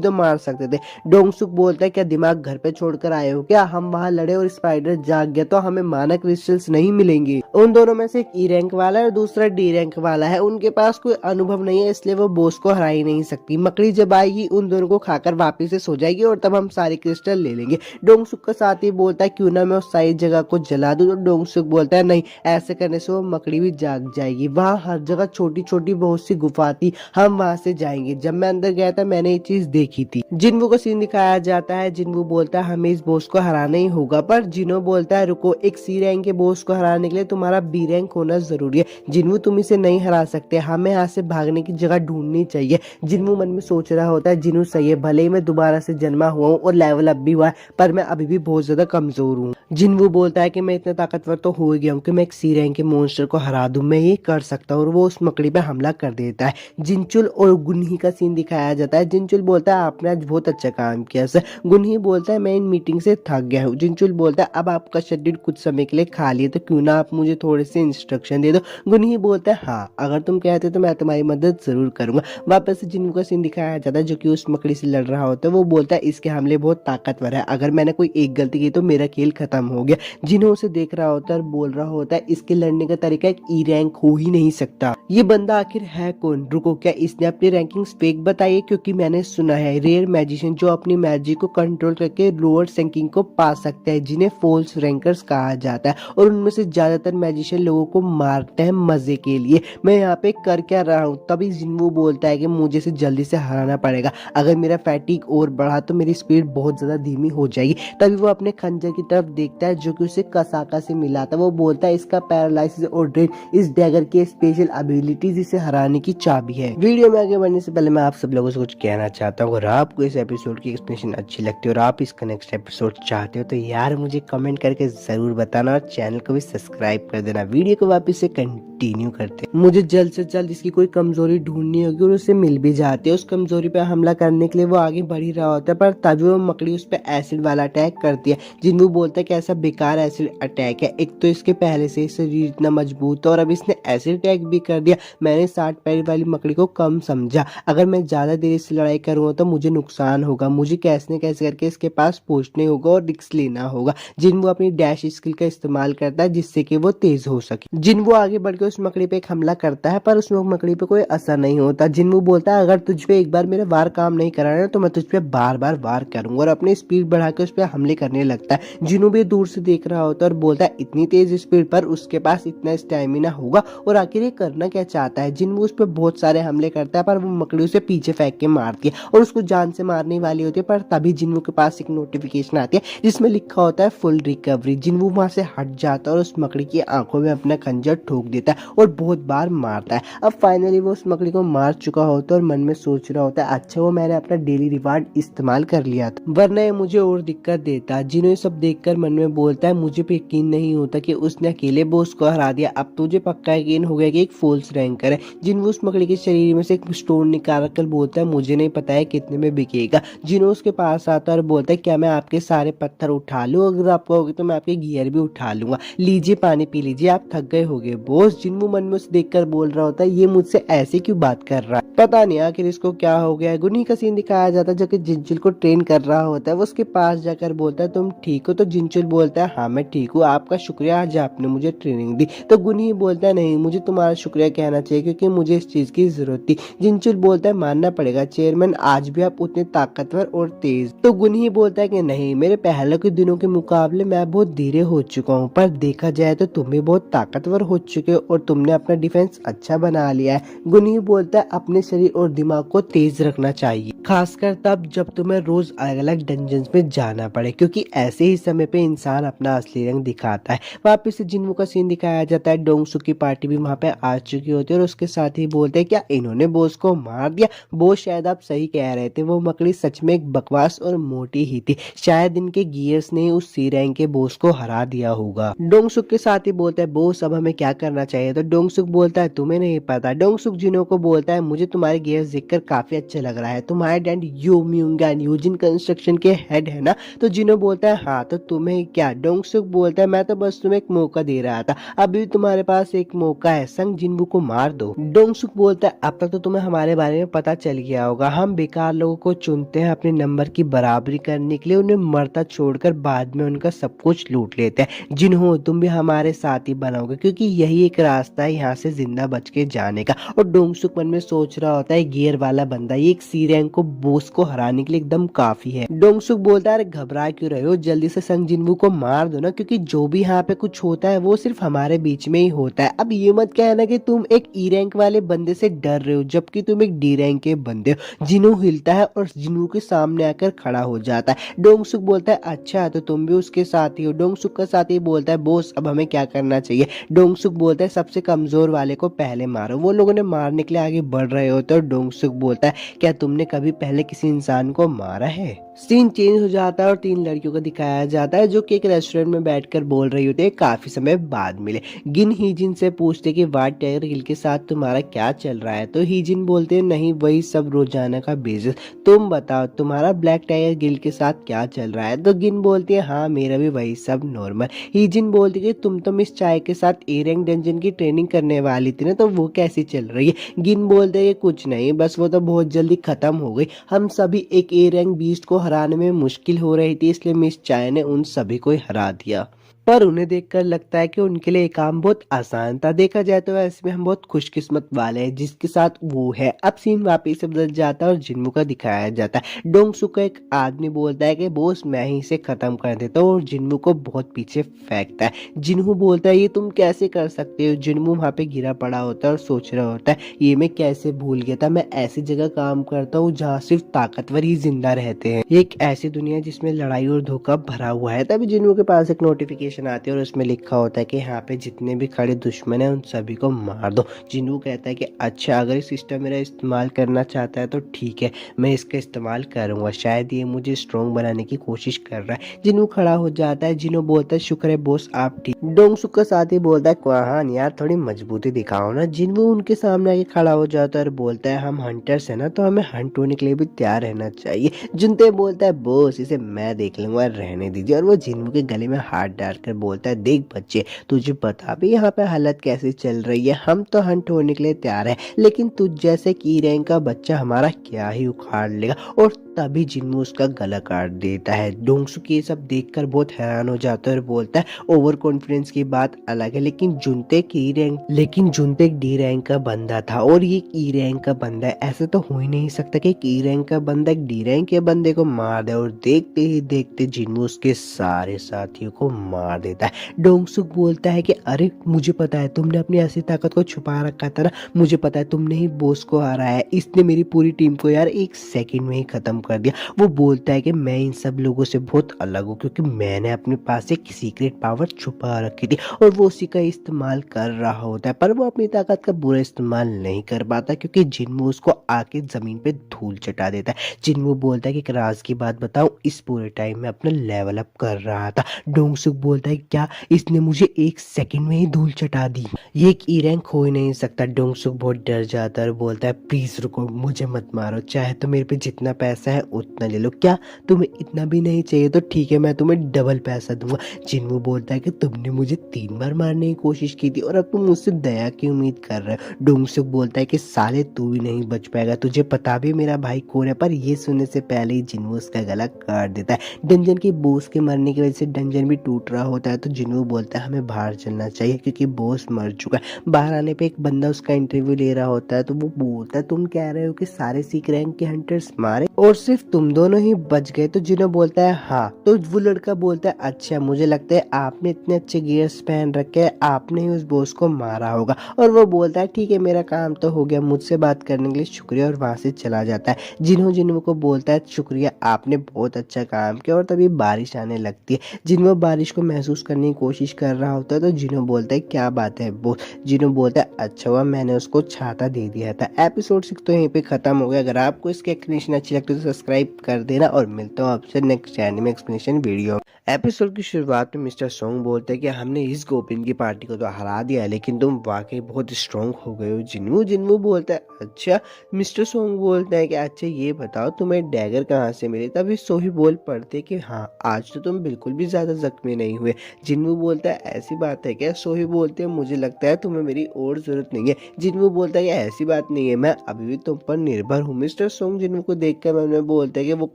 तो मार सकते थे। डोंगसुक बोलता है क्या दिमाग घर पे छोड़कर आए हो क्या, हम वहाँ लड़े और स्पाइडर जाग गया तो हमें माना क्रिस्टल्स नहीं मिलेंगे। उन दोनों में से एक ई रैंक वाला है और दूसरा डी रैंक वाला है, उनके पास कोई अनुभव नहीं है इसलिए वो बॉस को हरा ही नहीं सकती। मकड़ी जब आएगी उन दोनों को खाकर वापिस से सो जाएगी और तब हम सारे क्रिस्टल ले लेंगे। डोंगसुक का साथी बोलता है क्यों ना मैं उस सारी जगह को जला दूं, तो डोंगसुक बोलता है नहीं, ऐसे करने से वो मकड़ी भी जाग जाएगी। वहाँ हर जगह छोटी छोटी बहुत सी गुफा थी, हम वहाँ से जाएंगे। जब मैं अंदर गया था मैंने ये चीज देखी थी। जिन्वू को सीन दिखाया जाता है। जिन्वू बोलता है हमें इस बॉस को हराना ही होगा, पर जिनो बोलता है रुको, एक सी रैंक के बॉस को हराने के लिए तुम्हारा बी रैंक होना जरूरी है। जिन्वू तुम इसे नहीं हरा सकते, हमें यहाँ से भागने की जगह ढूंढनी चाहिए। जिन्वू मन में सोच रहा होता है जिन्वू सही है, भले ही मैं दोबारा से जन्मा हुआ हूँ और लेवल अप भी हुआ है पर मैं अभी भी बहुत ज्यादा कमजोर हूँ। जिन्वू बोलता है कि मैं इतना ताकतवर तो हो गया हूँ कि मैं एक सी रैंक के मॉन्स्टर को हरा दूं, मैं ये कर सकता हूँ। और वो उस मकड़ी पे हमला कर देता है। जिनचुल और गुनही का सीन दिखाया जाता है। जिनचुल बोलता है आपने आज बहुत अच्छा काम किया सर। गुनही बोलता है मैं इन मीटिंग से थक गया हूँ। जिनचुल बोलता है अब आपका शेड्यूल कुछ समय के लिए खाली है तो क्यों ना आप मुझे थोड़े से इंस्ट्रक्शन दे दो। गुनही बोलता है हाँ, अगर तुम कहते तो मैं तुम्हारी मदद जरूर करूंगा। वापस से जिन्वू का सीन दिखाया जाता है जो कि उस मकड़ी से लड़ रहा होता है। वो बोलता है इसके हमले बहुत ताकतवर है, अगर मैंने कोई एक गलती की तो मेरा खेल खत्म हो गया। जिन्हों उसे देख रहा होता है और बोल रहा होता है इसके लड़ने का तरीका एक ई रैंक हो ही नहीं सकता। ये बंदा आखिर है कौन? रुको, क्या इसने अपनी रैंकिंग्स फेक बताई है? क्योंकि मैंने सुना है रेयर मैजिशियन जो अपनी मैजिक को कंट्रोल करके लोअर रैंकिंग को पा सकता है, जिन्हें फॉल्स रैंकर्स कहा जाता है, और उनमें से ज्यादातर मैजिशियन लोगों को मारते हैं मजे के लिए। मैं यहाँ पे कर क्या रहा हूँ? तभी जिन्वू बोलता है कि मुझे इसे जल्दी से हराना पड़ेगा, अगर मेरा फैटिक और बढ़ा तो मेरी स्पीड बहुत ज्यादा धीमी हो जाएगी। तभी वो अपने खंजर की तरफ देखता है जो कि उसे कसाका से मिला था। वो बोलता है इसका पैरालाइसिस और ड्रेन इस डैगर के स्पेशल एबिलिटीज इसे हराने की चाबी है। वीडियो में आगे बढ़ने से पहले मैं आप सब लोगों से कुछ कहना चाहता हूँ, अगर आपको इस एपिसोड की एक्सप्लेनेशन अच्छी लगती है और आप इसका नेक्स्ट एपिसोड चाहते हो तो यार मुझे कमेंट करके जरूर बताना और चैनल को भी सब्सक्राइब कर देना। वीडियो को वापस से कंटिन्यू करते हैं। मुझे जल्द से जल्द इसकी कोई कमजोरी ढूंढनी होगी और उसे मिल भी जाती है। उस कमजोरी पे हमला करने के लिए वो आगे बढ़ ही रहा होता है, पर तभी वो मकड़ी उस पर एसिड वाला अटैक करती है। जिन्वू बोलता है कि ऐसा बेकार एसिड अटैक है, एक तो इसके पहले से शरीर इतना मजबूत है और अब इसने एसिड अटैक भी कर दिया। मैंने 60 पैर वाली मकड़ी को कम समझा, अगर मैं ज्यादा देर से लड़ाई करूंगा तो मुझे नुकसान होगा, मुझे कैसे न कैसे करके इसके पास पहुंचने होगा और रिस्क लेना होगा। जिन्वू अपनी डैश स्किल का इस्तेमाल करता है जिससे कि वो तेज हो सके। जिन्वू आगे बढ़ के उस मकड़ी पे एक हमला करता है, पर उस मकड़ी पे कोई असर नहीं होता। जिन्वू बोलता है अगर तुझ पे एक बार मेरे वार काम नहीं करा है तो मैं तुझ पे बार बार वार करूंगा, और अपनी स्पीड बढ़ा के उस पे हमले करने लगता है। जिन्वू भी दूर से देख रहा होता है और बोलता है इतनी तेज स्पीड पर उसके पास इतना स्टैमिना होगा, और आखिर ये करना क्या चाहता है। जिन्वू उस पे बहुत सारे हमले करता है पर वो मकड़ी उसे पीछे फेंक के मारती है और उसको जान से मारने वाली होती है। पर तभी जिन्वू के पास एक नोटिफिकेशन आती है जिसमें लिखा होता है फुल रिकवरी। जिन्वू वहां से हट जाता है और उस मकड़ी की आंखों में अपना खंजर ठोक देता है और बहुत बार मारता है। अब फाइनली वो उस मकड़ी को मार चुका होता है और मन में सोच रहा होता है अच्छा वो मैंने अपना डेली रिवार्ड इस्तेमाल कर लिया था, वरना ये मुझे और दिक्कत देता। जिन्हों सब देखकर मन में बोलता है मुझे पे यकीन नहीं होता कि उसने अकेले बॉस को हरा दिया, अब तुझे पक्का यकीन हो गया कि एक फॉल्स रैंकर है। जिन्हों उस मकड़ी के शरीर में से एक स्टोन निकाल कर बोलता है मुझे नहीं पता है कितने में बिकेगा। जिन्हों उसके पास आता है और बोलता है क्या मैं आपके सारे पत्थर उठा लूं, अगर आप कहोगे तो मैं आपके गियर भी उठा लूंगा, लीजिए पानी पी लीजिए, आप थक गए होगे बॉस। जिन्हों मन में उसे देखकर बोल रहा होता है ये मुझसे ऐसे क्यों बात कर रहा है, पता नहीं आखिर इसको क्या हो गया है। गुनी का सीन दिखाया जाता है जो कि जिंचुल को ट्रेन कर रहा होता है। वो उसके पास जाकर बोलता है तुम ठीक हो? तो जिंचुल बोलता है हाँ मैं ठीक हूँ, आपका शुक्रिया आज आपने मुझे ट्रेनिंग दी। तो गुनी बोलता है नहीं मुझे तुम्हारा शुक्रिया कहना चाहिए क्योंकि मुझे इस चीज की जरूरत थी। जिंचुल बोलता है मानना पड़ेगा चेयरमैन आज भी आप उतने ताकतवर और तेज। तो गुनी बोलता है कि नहीं मेरे पहले के दिनों के मुकाबले मैं बहुत धीरे हो चुका हूँ, पर देखा जाए तो तुम भी बहुत ताकतवर हो चुके हो और तुमने अपना डिफेंस अच्छा बना लिया है। गुनी बोलता है अपने शरीर और दिमाग को तेज रखना चाहिए, खासकर तब जब तुम्हें रोज अलग अलग डंजन्स में जाना पड़े, क्योंकि ऐसे ही समय पे इंसान अपना असली रंग दिखाता है। वापिस से जिन्वू का सीन दिखाया जाता है। डोंगसुक की पार्टी भी वहाँ पे आ चुकी होती है और उसके साथ ही बोलते हैं क्या इन्होंने बॉस को मार दिया? बॉस शायद आप सही कह रहे थे, वो मकड़ी सच में एक बकवास और मोटी ही थी, शायद इनके गियर्स ने उस सी रैंक के बॉस को हरा दिया होगा। डोंगसुक के साथ ही बोलता है बॉस अब हमें क्या करना चाहिए? तो डोंगसुक बोलता है तुम्हें नहीं पता। डोंगसुक जिन्हों को बोलता है मुझे तुम्हारे गियर्स देखकर काफी अच्छा लग रहा है, तुम्हारे डैड यू म्यूंगन यूजिन कंस्ट्रक्शन के हेड है ना? तो जिन्हों बोलता है हाँ, तो तुम्हें क्या? डोंगसुक बोलता है मैं तो बस तुम्हें एक मौका दे रहा था, अभी तुम्हारे पास एक मौका है, संग जिन्वू को मार दो। डोंगसुक बोलता है अब तक तो तुम्हें हमारे बारे में पता चल गया होगा, हम बेकार लोगों को चुनते हैं अपने नंबर की बराबरी करने के लिए, उन्हें मरता छोड़कर बाद में उनका सब कुछ लूट लेते हैं। जिन्हों तुम भी हमारे साथ ही बनाओगे क्योंकि यही एक रास्ता है यहाँ से जिंदा बच के जाने का। और डोंगसुक मन में सोच रहा होता है गियर वाला बंदा ये एक सी रैंक को बॉस को हराने के लिए एकदम काफी है। डोंगसुक बोलता है अरे घबरा क्यों रहे हो, जल्दी से संग जिन्वू को मार दो ना, क्योंकि जो भी यहाँ पे कुछ होता है वो सिर्फ हमारे बीच में ही होता है। अब ये मत कहना कि तुम एक ई रैंक वाले बंदे से डर रहे हो जबकि तुम एक डी रैंक के बंदे हो। जिन्वू हिलता है और जिन्वू के सामने आकर खड़ा हो जाता है। डोंगसुक बोलता है अच्छा तो तुम भी उसके साथ ही हो। डोंगसुक का साथी बोलता है बॉस अब हमें क्या करना चाहिए? डोंगसुक बोलता है सबसे कमजोर वाले को पहले मारो। वो लोगों ने मारने के लिए आगे बढ़ रहे होते और डोंगसुक बोलता है क्या तुमने कभी पहले किसी इंसान को मारा है? सीन चेंज हो जाता है और 3 लड़कियों को दिखाया जाता है जो कि एक रेस्टोरेंट में बैठकर बोल रही होती है, काफी समय बाद मिले। गिन हीजिन से पूछते कि व्हाइट टाइगर गिल के साथ तुम्हारा क्या चल रहा है? तो हीजिन बोलते हैं नहीं वही सब रोजाना का बिजनेस, तुम बताओ तुम्हारा ब्लैक टाइगर गिल के साथ क्या चल रहा है? तो गिन बोलती है हाँ मेरा भी वही सब नॉर्मल। हीजिन बोलती है तुम तो मिस चाय के साथ ए रैंक डंजन की ट्रेनिंग करने वाली थी ना, तो वो कैसी चल रही है? गिन बोलते है कुछ नहीं, बस वो तो बहुत जल्दी खत्म हो गई, हम सभी एक ए रैंक बीस्ट को हराने में मुश्किल हो रही थी, इसलिए मिस चाय ने उन सभी को हरा दिया। पर उन्हें देखकर लगता है कि उनके लिए ये काम बहुत आसान था। देखा जाए तो वैसे में हम बहुत खुशकिस्मत वाले हैं जिसके साथ वो है। अब सीन वापिस से बदल जाता है और जिन्मू का दिखाया जाता है। डोंगसू को एक आदमी बोलता है कि बॉस मैं ही इसे खत्म कर देता हूँ, और जिन्मू को बहुत पीछे फेंकता है। जिन्हू बोलता है ये तुम कैसे कर सकते हो। जिन्मू वहाँ पे गिरा पड़ा होता है और सोच रहा होता है ये मैं कैसे भूल गया था, मैं ऐसी जगह काम करता हूँ जहाँ सिर्फ ताकतवर ही जिंदा रहते हैं। ये एक ऐसी दुनिया जिसमें लड़ाई और धोखा भरा हुआ है। तभी जिन्मू के पास एक नोटिफिकेशन आती है और उसमें लिखा होता है कि यहाँ पे जितने भी खड़े दुश्मन हैं उन सभी को मार दो। जिन्हू कहता है कि अच्छा अगर इस सिस्टम मेरा इस्तेमाल करना चाहता है तो ठीक है, मैं इसका इस्तेमाल करूंगा, शायद ये मुझे स्ट्रॉन्ग बनाने की कोशिश कर रहा है। जिन्हू खड़ा हो जाता है। जिन्हू बोलता है शुक्र है बॉस आप ठीक। डोंगसुक का साथी बोलता है क्वाहान यार थोड़ी मजबूती दिखाओ ना। जिन्हू उनके सामने आके खड़ा हो जाता है और बोलता है हम हंटर्स है ना, तो हमें हंट होने के लिए भी तैयार रहना चाहिए। जुनते बोलता है बॉस इसे मैं देख लूंगा, रहने दीजिए। और वो जिन्हू के गले में हाथ डालकर बोलता है देख बच्चे तुझे पता भी यहाँ पे हालत कैसे चल रही है, हम तो हंट होने के लिए तैयार है, लेकिन तुझ जैसे की रैंक का बच्चा हमारा क्या ही उखाड़ लेगा। और तभी जिन्मू उसका गला काट देता है। डोंगसुक ये सब देखकर बहुत हैरान हो जाता है और बोलता है ओवर कॉन्फिडेंस की बात अलग है, लेकिन जुनते एक डी रैंक का बंदा था और ये ई रैंक का बंदा है। ऐसा तो हो ही नहीं सकता कि ई रैंक का बंदा एक डी रैंक के बंदे को मार दे। और देखते ही देखते जिन्मू उसके सारे साथियों को मार देता है। डोंगसुक बोलता है कि अरे मुझे पता है तुमने अपनी असली ताकत को छुपा रखा था ना, मुझे पता है तुमने ही बॉस को हराया है, इसने मेरी पूरी टीम को यार एक सेकंड में ही खत्म कर दिया। वो बोलता है कि मैं इन सब लोगों से बहुत अलग हूँ क्योंकि मैंने अपने पास एक सीक्रेट पावर छुपा रखी थी और वो उसी का इस्तेमाल कर रहा होता है। पर वो अपनी ताकत का बुरा इस्तेमाल नहीं कर पाता क्योंकि जिन्मू उसको आके जमीन पे धूल चटा देता है। जिन्मू बोलता है कि एक राज की बात बताऊं, इस पूरे टाइम में अपना लेवल अप कर रहा था। डोंगसुक बोलता है क्या इसने मुझे एक सेकंड में ही धूल चटा दी, ये एक ई रैंक हो ही नहीं सकता। डोंगसुक बहुत डर जाता है और बोलता है प्लीज रुको, मुझे मत मारो, चाहे तो मेरे पे जितना पैसा है उतना ले लो, क्या तुम्हें इतना भी नहीं चाहिए तो ठीक है मैं तुम्हें डबल पैसा दूंगा। जिन्मू बोलता है कि तुमने मुझे 3 बार मारने की कोशिश की थी और अब तुम मुझसे दया की उम्मीद कर रहे हो। डोंगसुक बोलता है कि साले तू भी नहीं बच पाएगा, तुझे पता भी मेरा भाई कौन है। पर ये सुनने से पहले ही जिन्मू उसका गला काट देता है। डंजन की बॉस के मरने की वजह से डंजन भी टूट रहा होता है तो जिन्मू बोलता है हमें बाहर चलना चाहिए क्योंकि बॉस मर चुका है। बाहर आने पे एक बंदा उसका इंटरव्यू ले रहा होता है तो वो बोलता है तुम कह रहे हो कि सारे सीक रैंक के हंटर्स मारे और सिर्फ तुम दोनों ही बच गए। तो जिन्हों बोलता है हाँ। तो वो लड़का बोलता है अच्छा मुझे लगता है आपने इतने अच्छे गियर्स पहन रखे हैं, आपने ही उस बॉस को मारा होगा। और वो बोलता है ठीक है मेरा काम तो हो गया, मुझसे बात करने के लिए शुक्रिया, और वहां से चला जाता है। जिन्हों को बोलता है शुक्रिया आपने बहुत अच्छा काम किया। और तभी बारिश आने लगती है। जिन्हों बारिश को महसूस करने की कोशिश कर रहा होता है तो जिन्हों बोलता है क्या बात है वो। जिन्हों बोलता है अच्छा हुआ मैंने उसको छाता दे दिया था। एपिसोड 6 तो यहीं पे खत्म हो गया। अगर आपको इसकी एक्सप्लेनेशन अच्छी लगती है तो सब्सक्राइब कर देना और मिलता हूँ आपसे next anime explanation video. Episode की शुरुआत में मिस्टर सोंग बोलते हैं कि हमने इस गोपिन की पार्टी को तो हरा दिया है लेकिन तुम वाकई बहुत स्ट्रॉन्ग हो गए हो जिन्मू बोलता है अच्छा। मिस्टर सोंग बोलता है कि अच्छा ये बताओ तुम्हें डैगर कहाँ से मिली। तभी सोही बोल पड़ते कि हाँ आज तो तुम बिल्कुल भी ज्यादा जख्मी नहीं हुए। जिन्मू बोलता है ऐसी बात है क्या। सोही बोलते हैं मुझे लगता है तुम्हें मेरी और जरूरत नहीं है। जिन्मू बोलता है कि ऐसी बात नहीं है, मैं अभी भी तुम पर निर्भर हूँ। मिस्टर सोंग जिन्मू को देखकर मैंने बोलता है कि वो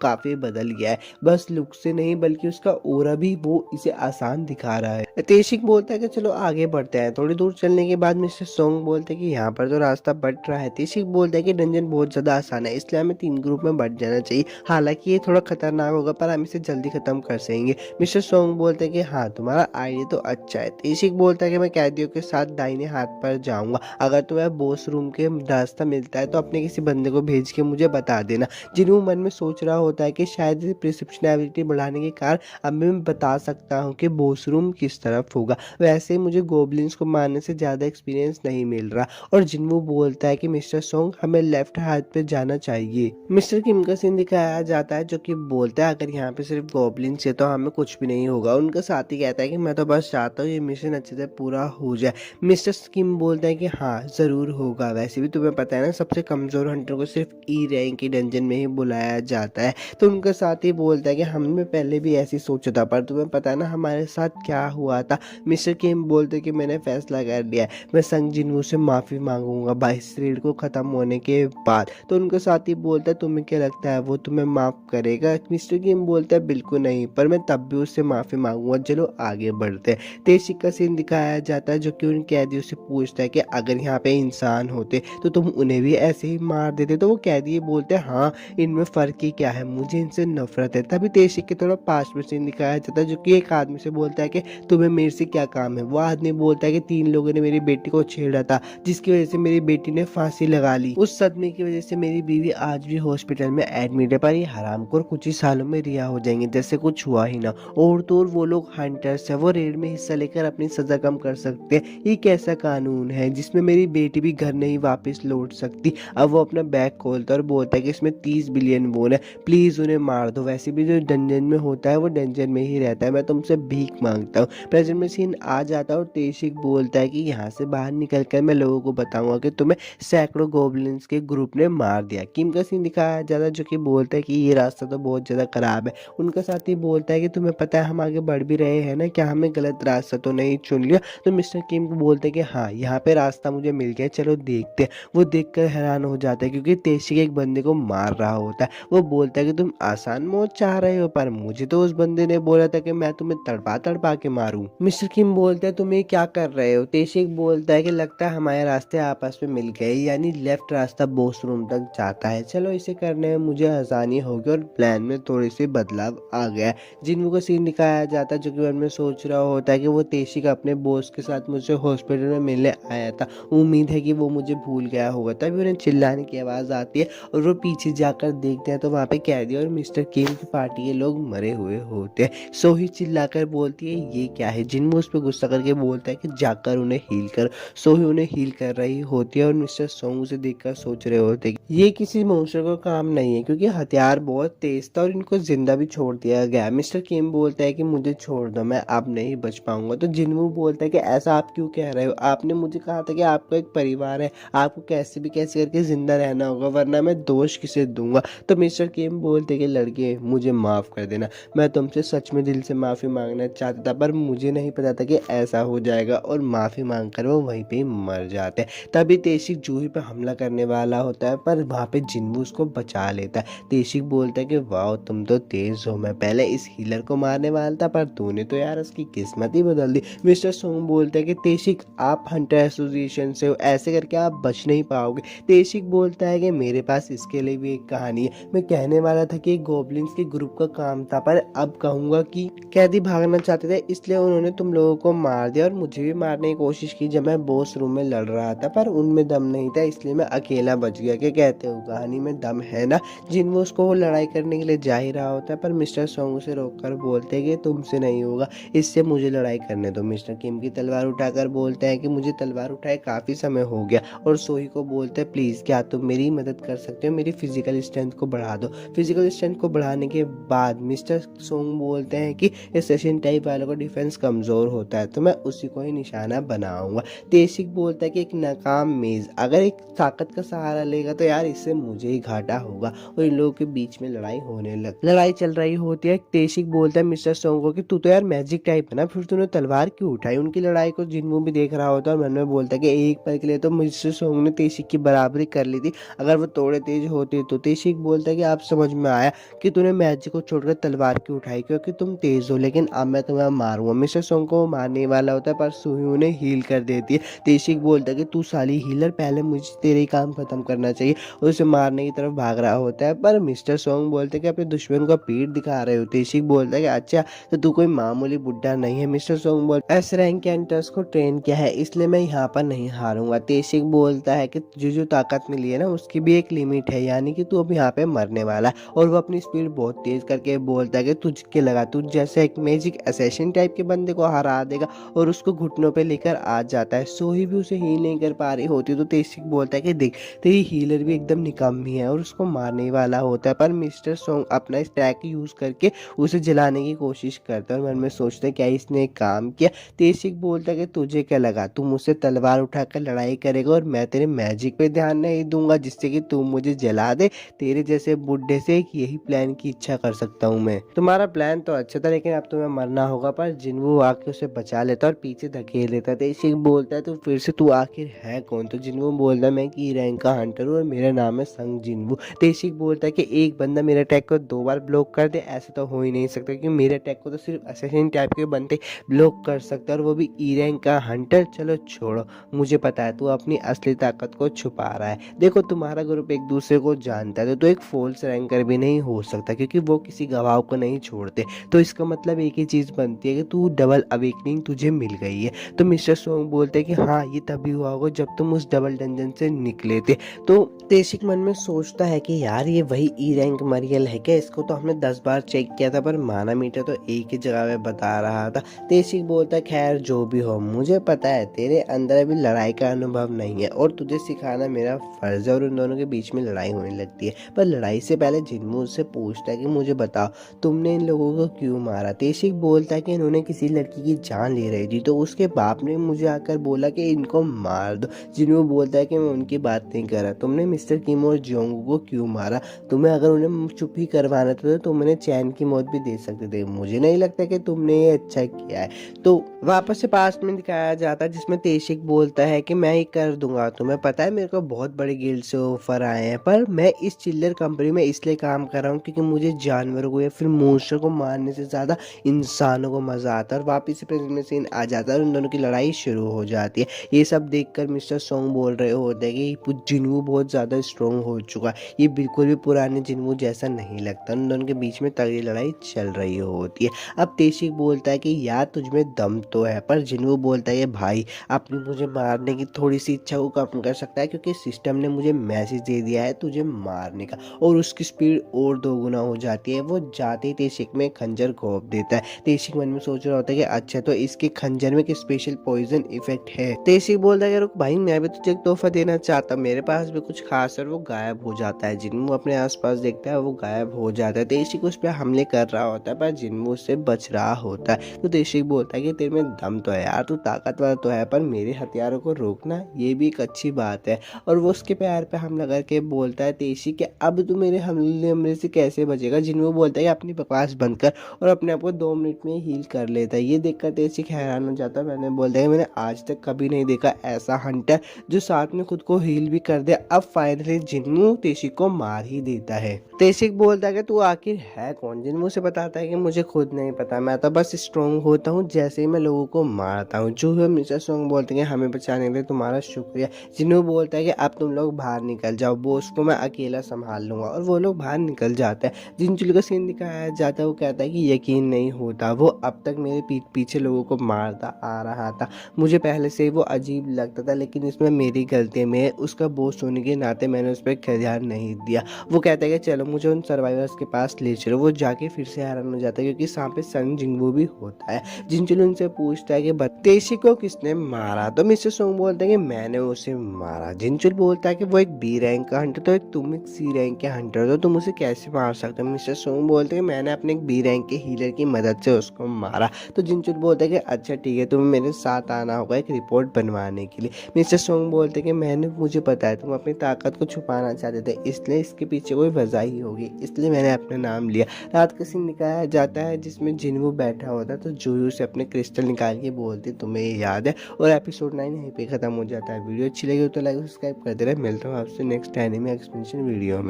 काफी बदल गया है, बस लुक से नहीं बल्कि उसका ओरा भी वो इसे आसान दिखा रहा है। तेशिक बोलता है कि चलो आगे बढ़ते हैं। थोड़ी दूर चलने के बाद मिस्टर सोंग बोलते हैं कि यहाँ पर तो रास्ता बट रहा है। तेशिक बोलता है कि डंजन बहुत ज्यादा आसान है इसलिए हमें 3 ग्रुप में बट जाना चाहिए, हालांकि ये थोड़ा खतरनाक होगा पर हम इसे जल्दी खत्म कर सकेंगे। मिस्टर सोंग बोलते हैं कि हाँ तुम्हारा आइडिया तो अच्छा है। तेशिक बोलता है कि मैं कैदियों के साथ दाहिने हाथ पर जाऊंगा, अगर तुम्हें बॉस रूम के रास्ता मिलता है तो अपने किसी बंदे को भेज के मुझे बता देना। जिन्हों मन में सोच रहा होता है कि शायद प्रिसेप्शन एबिलिटी बढ़ाने के कारण अब मैं बता सकता हूँ कि बॉस रूम किस तरफ होगा। वैसे मुझे गोबलिन्स को मारने से ज्यादा एक्सपीरियंस नहीं मिल रहा। और जिन्मू बोलता है कि मिस्टर सोंग हमें लेफ्ट हाथ पे जाना चाहिए। मिस्टर किम का सीन दिखाया जाता है जो कि बोलता है अगर यहाँ पे सिर्फ गोबलिन्स है तो हमें कुछ भी नहीं होगा। उनका साथी कहता है कि मैं तो बस चाहता हूँ ये मिशन अच्छे से पूरा हो जाए। मिस्टर किम बोलता है कि हाँ जरूर होगा, वैसे भी तुम्हें पता है ना सबसे कमजोर हंटर को सिर्फ ई रैंक की डंजन में ही बुलाया दिखाया जाता है। तो उनका साथी बोलता है कि हमने पहले भी ऐसे ही सोचा था, पर तुम्हें पता है ना हमारे साथ क्या हुआ था। मिस्टर किम बोलते कि मैंने फैसला कर लिया है, मैं संग जिन्हों से माफ़ी मांगूंगा 22 रीड को ख़त्म होने के बाद। तो उनका साथी बोलता है तुम्हें क्या लगता है वो तुम्हें माफ़ करेगा? मिस्टर किम बोलता है बिल्कुल नहीं, पर मैं तब भी उससे माफ़ी मांगूंगा। चलो आगे बढ़ते हैं। तेशिक का सीन दिखाया जाता है जो कि उन कैदियों से पूछता है कि अगर यहाँ पे इंसान होते तो तुम उन्हें भी ऐसे ही मार देते? तो वो कैदी बोलते हैं हाँ, इनमें फ़र्क ही क्या है, मुझे इनसे नफरत है। तभी तेशिक के थोड़ा पास में सीन दिखाया जाता है जो कि एक आदमी से बोलता है कि तुम्हें मेरे से क्या काम है। वो आदमी बोलता है कि 3 लोगों ने मेरी बेटी को छेड़ा था जिसकी वजह से मेरी बेटी ने फांसी लगा ली। उस सदमे की वजह से मेरी बीवी आज भी हॉस्पिटल में एडमिट है, पर ये हरामखोर कुछ ही सालों में रिहा हो जाएंगे जैसे कुछ हुआ ही ना। और तो और वो लोग हंटर्स है, वो रेड में हिस्सा लेकर अपनी सजा कम कर सकते हैं। ये कैसा कानून है जिसमें मेरी बेटी भी घर नहीं वापस लौट सकती? अब वो अपना बैग खोलता है और बोलता है कि इसमें 30 बिलियन बोन है, प्लीज़ उन्हें मार दो। वैसे भी जो डंजन में होता है वो डंजन में ही रहता है, मैं तुमसे भीख मांगता हूँ। प्रेजेंट में सीन आ जाता है और तेशिक बोलता है कि यहाँ से बाहर निकल कर मैं लोगों को बताऊंगा कि तुम्हें सैकड़ों गोबलिन्स के ग्रुप ने मार दिया। किम का सीन दिखाया जाता है जो कि बोलता है कि ये रास्ता तो बहुत ज़्यादा खराब है। उनका साथी बोलता है कि तुम्हें पता है हम आगे बढ़ भी रहे हैं ना, क्या हमें गलत रास्ता तो नहीं चुन लिया? तो मिस्टर किम को बोलते हैं कि हाँ, यहाँ पे रास्ता मुझे मिल गया, चलो देखते हैं। वो देखकर हैरान हो जाता है क्योंकि तेशिक एक बंदे को मार रहा होता है। वो बोलता है कि तुम आसान मौत चाह रहे हो, पर मुझे तो उस बंदे ने बोला था कि मैं तुम्हें तड़पा तड़पा के मारूं। मिस्टर किम बोलते हैं तुम ये क्या कर रहे हो? तेशिक बोलता है कि लगता है हमारे रास्ते आपस में मिल गए, यानी लेफ्ट रास्ता बॉस रूम तक जाता है। चलो इसे करने में मुझे आसानी होगी और प्लान में थोड़ी सी बदलाव आ गया है। जिन्हों का सीन दिखाया जाता है जो कि मन में सोच रहा होता है कि वो तेशिक अपने बॉस के साथ मुझसे हॉस्पिटल में मिलने आया था, उम्मीद है कि वो मुझे भूल गया होगा। तभी उन्हें चिल्लाने की आवाज़ आती है और वो पीछे जाकर देखते हैं तो वहाँ पे कैदी और मिस्टर किम की पार्टी के लोग मरे हुए होते हैं। सोही चिल्लाकर बोलती है ये क्या है? जिन्हों उस पर गुस्सा करके बोलता है कि जाकर उन्हें हील कर। सोही उन्हें हील कर रही होती है और मिस्टर सोंग उसे देखकर सोच रहे होते हैं ये किसी मनुष्य का काम नहीं है क्योंकि हथियार बहुत तेज था और इनको जिंदा भी छोड़ दिया गया। मिस्टर किम बोलता है कि मुझे छोड़ दो, मैं अब नहीं बच पाऊंगा। तो जिन्हों बोलता है कि ऐसा आप क्यों कह रहे हो? आपने मुझे कहा था कि आपका एक परिवार है, आपको कैसे भी कैसे करके जिंदा रहना होगा, वरना मैं दोष किसे दूंगा। तो मिस्टर किम बोलते कि लड़के मुझे माफ़ कर देना, मैं तुमसे सच में दिल से माफ़ी मांगना चाहता था, पर मुझे नहीं पता था कि ऐसा हो जाएगा। और माफ़ी मांग कर वो वहीं पे ही मर जाते हैं। तभी तेशिक जूही पर हमला करने वाला होता है, पर वहाँ पे जिन्नू उसको बचा लेता है। तेशिक बोलता है कि वाह तुम तो तेज हो, मैं पहले इस हीलर को मारने वाला था पर तूने तो यार उसकी किस्मत ही बदल दी। मिस्टर सोंग बोलता है कि तेशिक आप हंटर एसोसिएशन से हो, ऐसे करके आप बच नहीं पाओगे। तेशिक बोलता है कि मेरे पास इसके लिए भी एक कहानी है। मैं कहने वाला था कि गोब्लिन्स के ग्रुप का काम था, पर अब कहूँगा कि कैदी भागना चाहते थे इसलिए उन्होंने तुम लोगों को मार दिया और मुझे भी मारने की कोशिश की जब मैं बॉस रूम में लड़ रहा था, पर उनमें दम नहीं था इसलिए मैं अकेला बच गया। क्या कहते हो, कहानी में दम है ना? जिन वो उसको वो लड़ाई करने के लिए जा ही रहा होता है, पर मिस्टर सोंग उसे रोककर बोलते हैं कि तुमसे नहीं होगा, इससे मुझे लड़ाई करने दो। मिस्टर किम की तलवार उठाकर बोलते हैं कि मुझे तलवार उठाए काफ़ी समय हो गया। और सोही को बोलते हैं प्लीज़ क्या तुम मेरी मदद कर सकते हो, मेरी फिजिकल स्ट्रेंथ को बढ़ा दो। फिजिकल स्ट्रेंथ को बढ़ाने के बाद मिस्टर सोंग बोलते हैं कि एसेसिन टाइप वालों का डिफेंस कमज़ोर होता है तो मैं उसी को ही निशाना बनाऊंगा। तेशिक बोलता है कि एक नाकाम मेज़ अगर एक ताकत का सहारा लेगा तो यार इससे मुझे ही घाटा होगा। और इन लोगों के बीच में लड़ाई चल रही होती है। तेशिक बोलता है मिस्टर सोंग को कि तू तो यार मैजिक टाइप है ना, फिर तूने तलवार क्यों उठाई? उनकी लड़ाई को जिन्नू भी देख रहा होता है और मन में बोलता है कि एक पल के लिए तो मिस्टर सोंग ने तेशिक की बराबरी कर ली थी, अगर वो थोड़े तेज होते तो। तेशिक बोलता है कि आप समझ में आया कि तूने मैजिक को छोड़कर तलवार क्यों उठाई, क्योंकि तुम तेज हो, लेकिन अब मैं तुम्हें मारूंगा। मिस्टर सोंग को मारने वाला होता है पर सुही उन्हें हील कर देती है। तेशिक बोलता है कि तू साली हीलर, पहले मुझे तेरे ही काम खत्म करना चाहिए, और उसे मारने की तरफ भाग रहा होता है। पर मिस्टर सोंग बोलते हैं कि अपने दुश्मन को पीठ दिखा रहे हो। तेशिक बोलता है कि अच्छा तो तू कोई मामूली बुड्ढा नहीं है। मिस्टर सोंग बोलता है एस रैंक के हंटर्स को ट्रेन किया है इसलिए मैं यहाँ पर नहीं हारूंगा। तेशिक बोलता है कि तुझे जो ताकत मिली है ना उसकी भी एक लिमिट है, यानी कि तू अब यहाँ पे मरने वाला है। और वो अपनी स्पीड बहुत तेज करके बोलता है कि तुझके लगा तुझ जैसे एक मैजिक असैसिन टाइप के बंदे को हरा देगा, और उसको घुटनों पे लेकर आ जाता है। सोही भी उसे हील नहीं कर पा रही होती तो तेशिक बोलता है कि देख तेरी हीलर भी एकदम निकम्मी है, और उसको मारने वाला होता है। पर मिस्टर सोंग अपना स्टैक यूज करके उसे जलाने की कोशिश करता है और मन में सोचता है क्या इसने एक काम किया। तेशिक बोलता है कि तुझे क्या लगा तू मुझसे तलवार उठाकर लड़ाई करेगा और मैं तेरे मैजिक पे ध्यान नहीं दूंगा जिससे कि तू मुझे जला दे? तेरे जैसे बुढ़े से एक यही प्लान की इच्छा कर सकता हूँ मैं। तुम्हारा प्लान तो अच्छा था लेकिन अब तुम्हें मरना होगा। पर जिन्वो आके उसे बचा लेता और पीछे धकेल लेता। तेशिक बोलता है तो फिर से तू आखिर है कौन? तो जिन्वो बोलता है मैं की रैंक का हंटर हूँ और मेरा नाम है संग जिन्वो। तेशिक बोलता है कि एक बंदा मेरे अटैक को 2 बार ब्लॉक कर दे, ऐसा तो हो ही नहीं सकता क्योंकि मेरे अटैक को तो सिर्फ असैसिन टाइप के बंदे ब्लॉक कर सकते हैं और वो भी ई रैंक का हंटर। चलो छोड़ो, मुझे पता है तू अपनी असली ताकत को छुपा रहा है। देखो तुम्हारा ग्रुप एक दूसरे को जानता है तो एक फॉल्स रैंकर भी नहीं हो सकता क्योंकि वो किसी गवाह को नहीं छोड़ते। तो इसका मतलब एक ही चीज बनती है कि तू डबल अवेकनिंग तुझे मिल गई है। तो मिस्टर सोंग बोलते हैं कि हाँ ये तभी हुआ होगा जब तुम उस डबल डंजन से निकले थे। तो तेशिक मन में सोचता है कि यार ये वही ई रैंक मरियल है क्या? इसको तो हमने 10 बार चेक किया था पर माना मीटर तो एक ही जगह पे बता रहा था। तेशिक बोलता है खैर जो भी हो, मुझे पता है तेरे अंदर अभी लड़ाई का अनुभव नहीं है और तुझे सिखाना मेरा फर्ज है और उन दोनों के बीच में लड़ाई होने लगती है। पर लड़ाई से पहले जिन्वो उससे पूछता है कि मुझे बताओ तुमने इन लोगों को क्यों मारा? तेशिक बोलता है कि इन्होंने किसी लड़की की जान ले रही थी तो उसके बाप ने मुझे आकर बोला कि इनको मार दो। जिन्वो बोलता है कि मैं उनकी बात नहीं कर रहा। तुमने मिस्टर किम और जियोंगू को क्यों मारा? तुम्हें अगर उन्हें चुप ही करवाना था तो तुम उन्हें चैन की मौत भी दे सकते थे। मुझे नहीं लगता कि तुमने ये अच्छा किया है। तो वापस से पास्ट में दिखाया जाता है जिसमें तेशिक बोलता है कि मैं ही कर दूंगा। तुम्हें पता है मेरे को बहुत बड़े गिल्ड से ऑफर आए हैं पर मैं इस चिल्लर कंपनी में इसलिए काम कर रहा हूँ क्योंकि मुझे जानवरों को या फिर मॉन्स्टर को मारने से ज़्यादा इंसानों को मज़ा आता है। और वापस से प्रेजेंट में सीन आ जाता है और उन दोनों की लड़ाई शुरू हो जाती है। ये सब देखकर मिस्टर सोंग बोल रहे होते हैं कि जिन्वो बहुत ज़्यादा स्ट्रॉन्ग हो चुका है, ये बिल्कुल भी पुराने जिन्वो जैसा नहीं लगता। उन दोनों के बीच में तगड़ी लड़ाई चल रही होती है। अब तेशिक बोलता है कि यार तुझमें दम तो है, पर जिन्वो बोलता है भाई अपनी मुझे मारने की थोड़ी सी इच्छा को कम कर सकता है क्योंकि सिस्टम ने मुझे मैसेज दे दिया है तुझे मारने का और उसकी स्पीड और 2 गुना हो जाती है। वो जाते ही तेशिक में खंजर घोंप देता है। तेशिक मन में सोच रहा होता है कि अच्छा तो इसके खंजर में एक स्पेशल पॉइजन इफेक्ट है। तेशिक बोलता है रुक भाई मैं भी तुझे एक तोहफा देना चाहता हूँ, मेरे पास भी कुछ खास है। और वो गायब हो जाता है। जिन्वो अपने आसपास देखता है वो गायब हो जाता है। तेशिक उस पर हमले कर रहा होता है पर जिन्वो उससे बच रहा होता है। तो तेशिक बोलता है कि तेरे में दम तो है यार, तू ताकतवर तो है पर मेरे हथियारों को रोकना ये भी एक अच्छी बात है। और वो उसके पैर पे हमला करके बोलता है तेशिक कि अब तू मेरे हमले से कैसे बचेगा? जिन्वो बोलता है कि अपनी बकवास बंद कर और अपने आप को 2 मिनट में हील कर लेता है। ये देखकर तेशिक हैरान हो जाता है। मैंने बोलता है मैंने आज तक कभी नहीं देखा ऐसा हंटर जो साथ में खुद को हील भी कर दे। अब फाइनली जिन्वो तेशिक को मार ही देता है। तेशिक बोलता है कि तू आखिर है कौन? जिन्वो से बताता है कि मुझे खुद नहीं पता, मैं तो बस स्ट्रॉन्ग होता हूँ जैसे ही मैं लोगों को मारता हूँ। जो है मिस्टर सोंग बोलते हैं हमें बचाने के लिए तुम्हारा शुक्रिया। जिन्वो बोलता है कि अब तुम लोग बाहर निकल जाओ, बॉस को मैं अकेला संभाल लूंगा। और वो लोग बाहर निकल जाते हैं। जिनचुल का सीन दिखाया जाता है वो कहता है कि यकीन नहीं होता, वो अब तक मेरे पीठ पीछे लोगों को मारता आ रहा था। मुझे पहले से ही वो अजीब लगता था लेकिन इसमें मेरी गलती है, मैं उसका बॉस होने के नाते मैंने उस पर ध्यान नहीं दिया। वो कहता है कि चलो मुझे उन सर्वाइवर्स के पास ले चलो। वो जाके फिर से हैरान हो जाता है क्योंकि सांप पे संग जिन्वो भी होता है। जिनचुल उनसे पूछता है कि तेशिक को किसने मारा? तो मिस्टर सोंग बोलते हैं कि मैंने उसे मारा। जिनचुल बोलता है कि वो एक बी रैंक का हंटर तो तुम एक सी रैंक के हंटर हो, तुम उसे कैसे मार सकते हो? मिस्टर सोंग बोलते हैं मैंने अपने एक बी रैंक के हीलर की मदद से उसको मारा। तो जिनचुल बोलता है कि अच्छा ठीक है तुम्हें मेरे साथ आना होगा एक रिपोर्ट बनवाने के लिए। मिस्टर सोंग बोलते हैं कि मुझे पता है तुम अपनी ताकत को छुपाना चाहते थे इसलिए इसके पीछे कोई वजह ही होगी, इसलिए मैंने अपना नाम लिया। रात का सीन दिखाया जाता है जिसमें जिन्वो बैठा होता है तो जूयू से अपने क्रिस्टल निकाल के बोलती तुम्हें ये याद है। और एपिसोड 9 यहीं पे खत्म हो जाता है। वीडियो अच्छी लगी हो तो लाइक सब्सक्राइब कर दे रहे। मिलता हूँ आपसे नेक्स्ट एनिमे एक्सप्लेनेशन वीडियो में।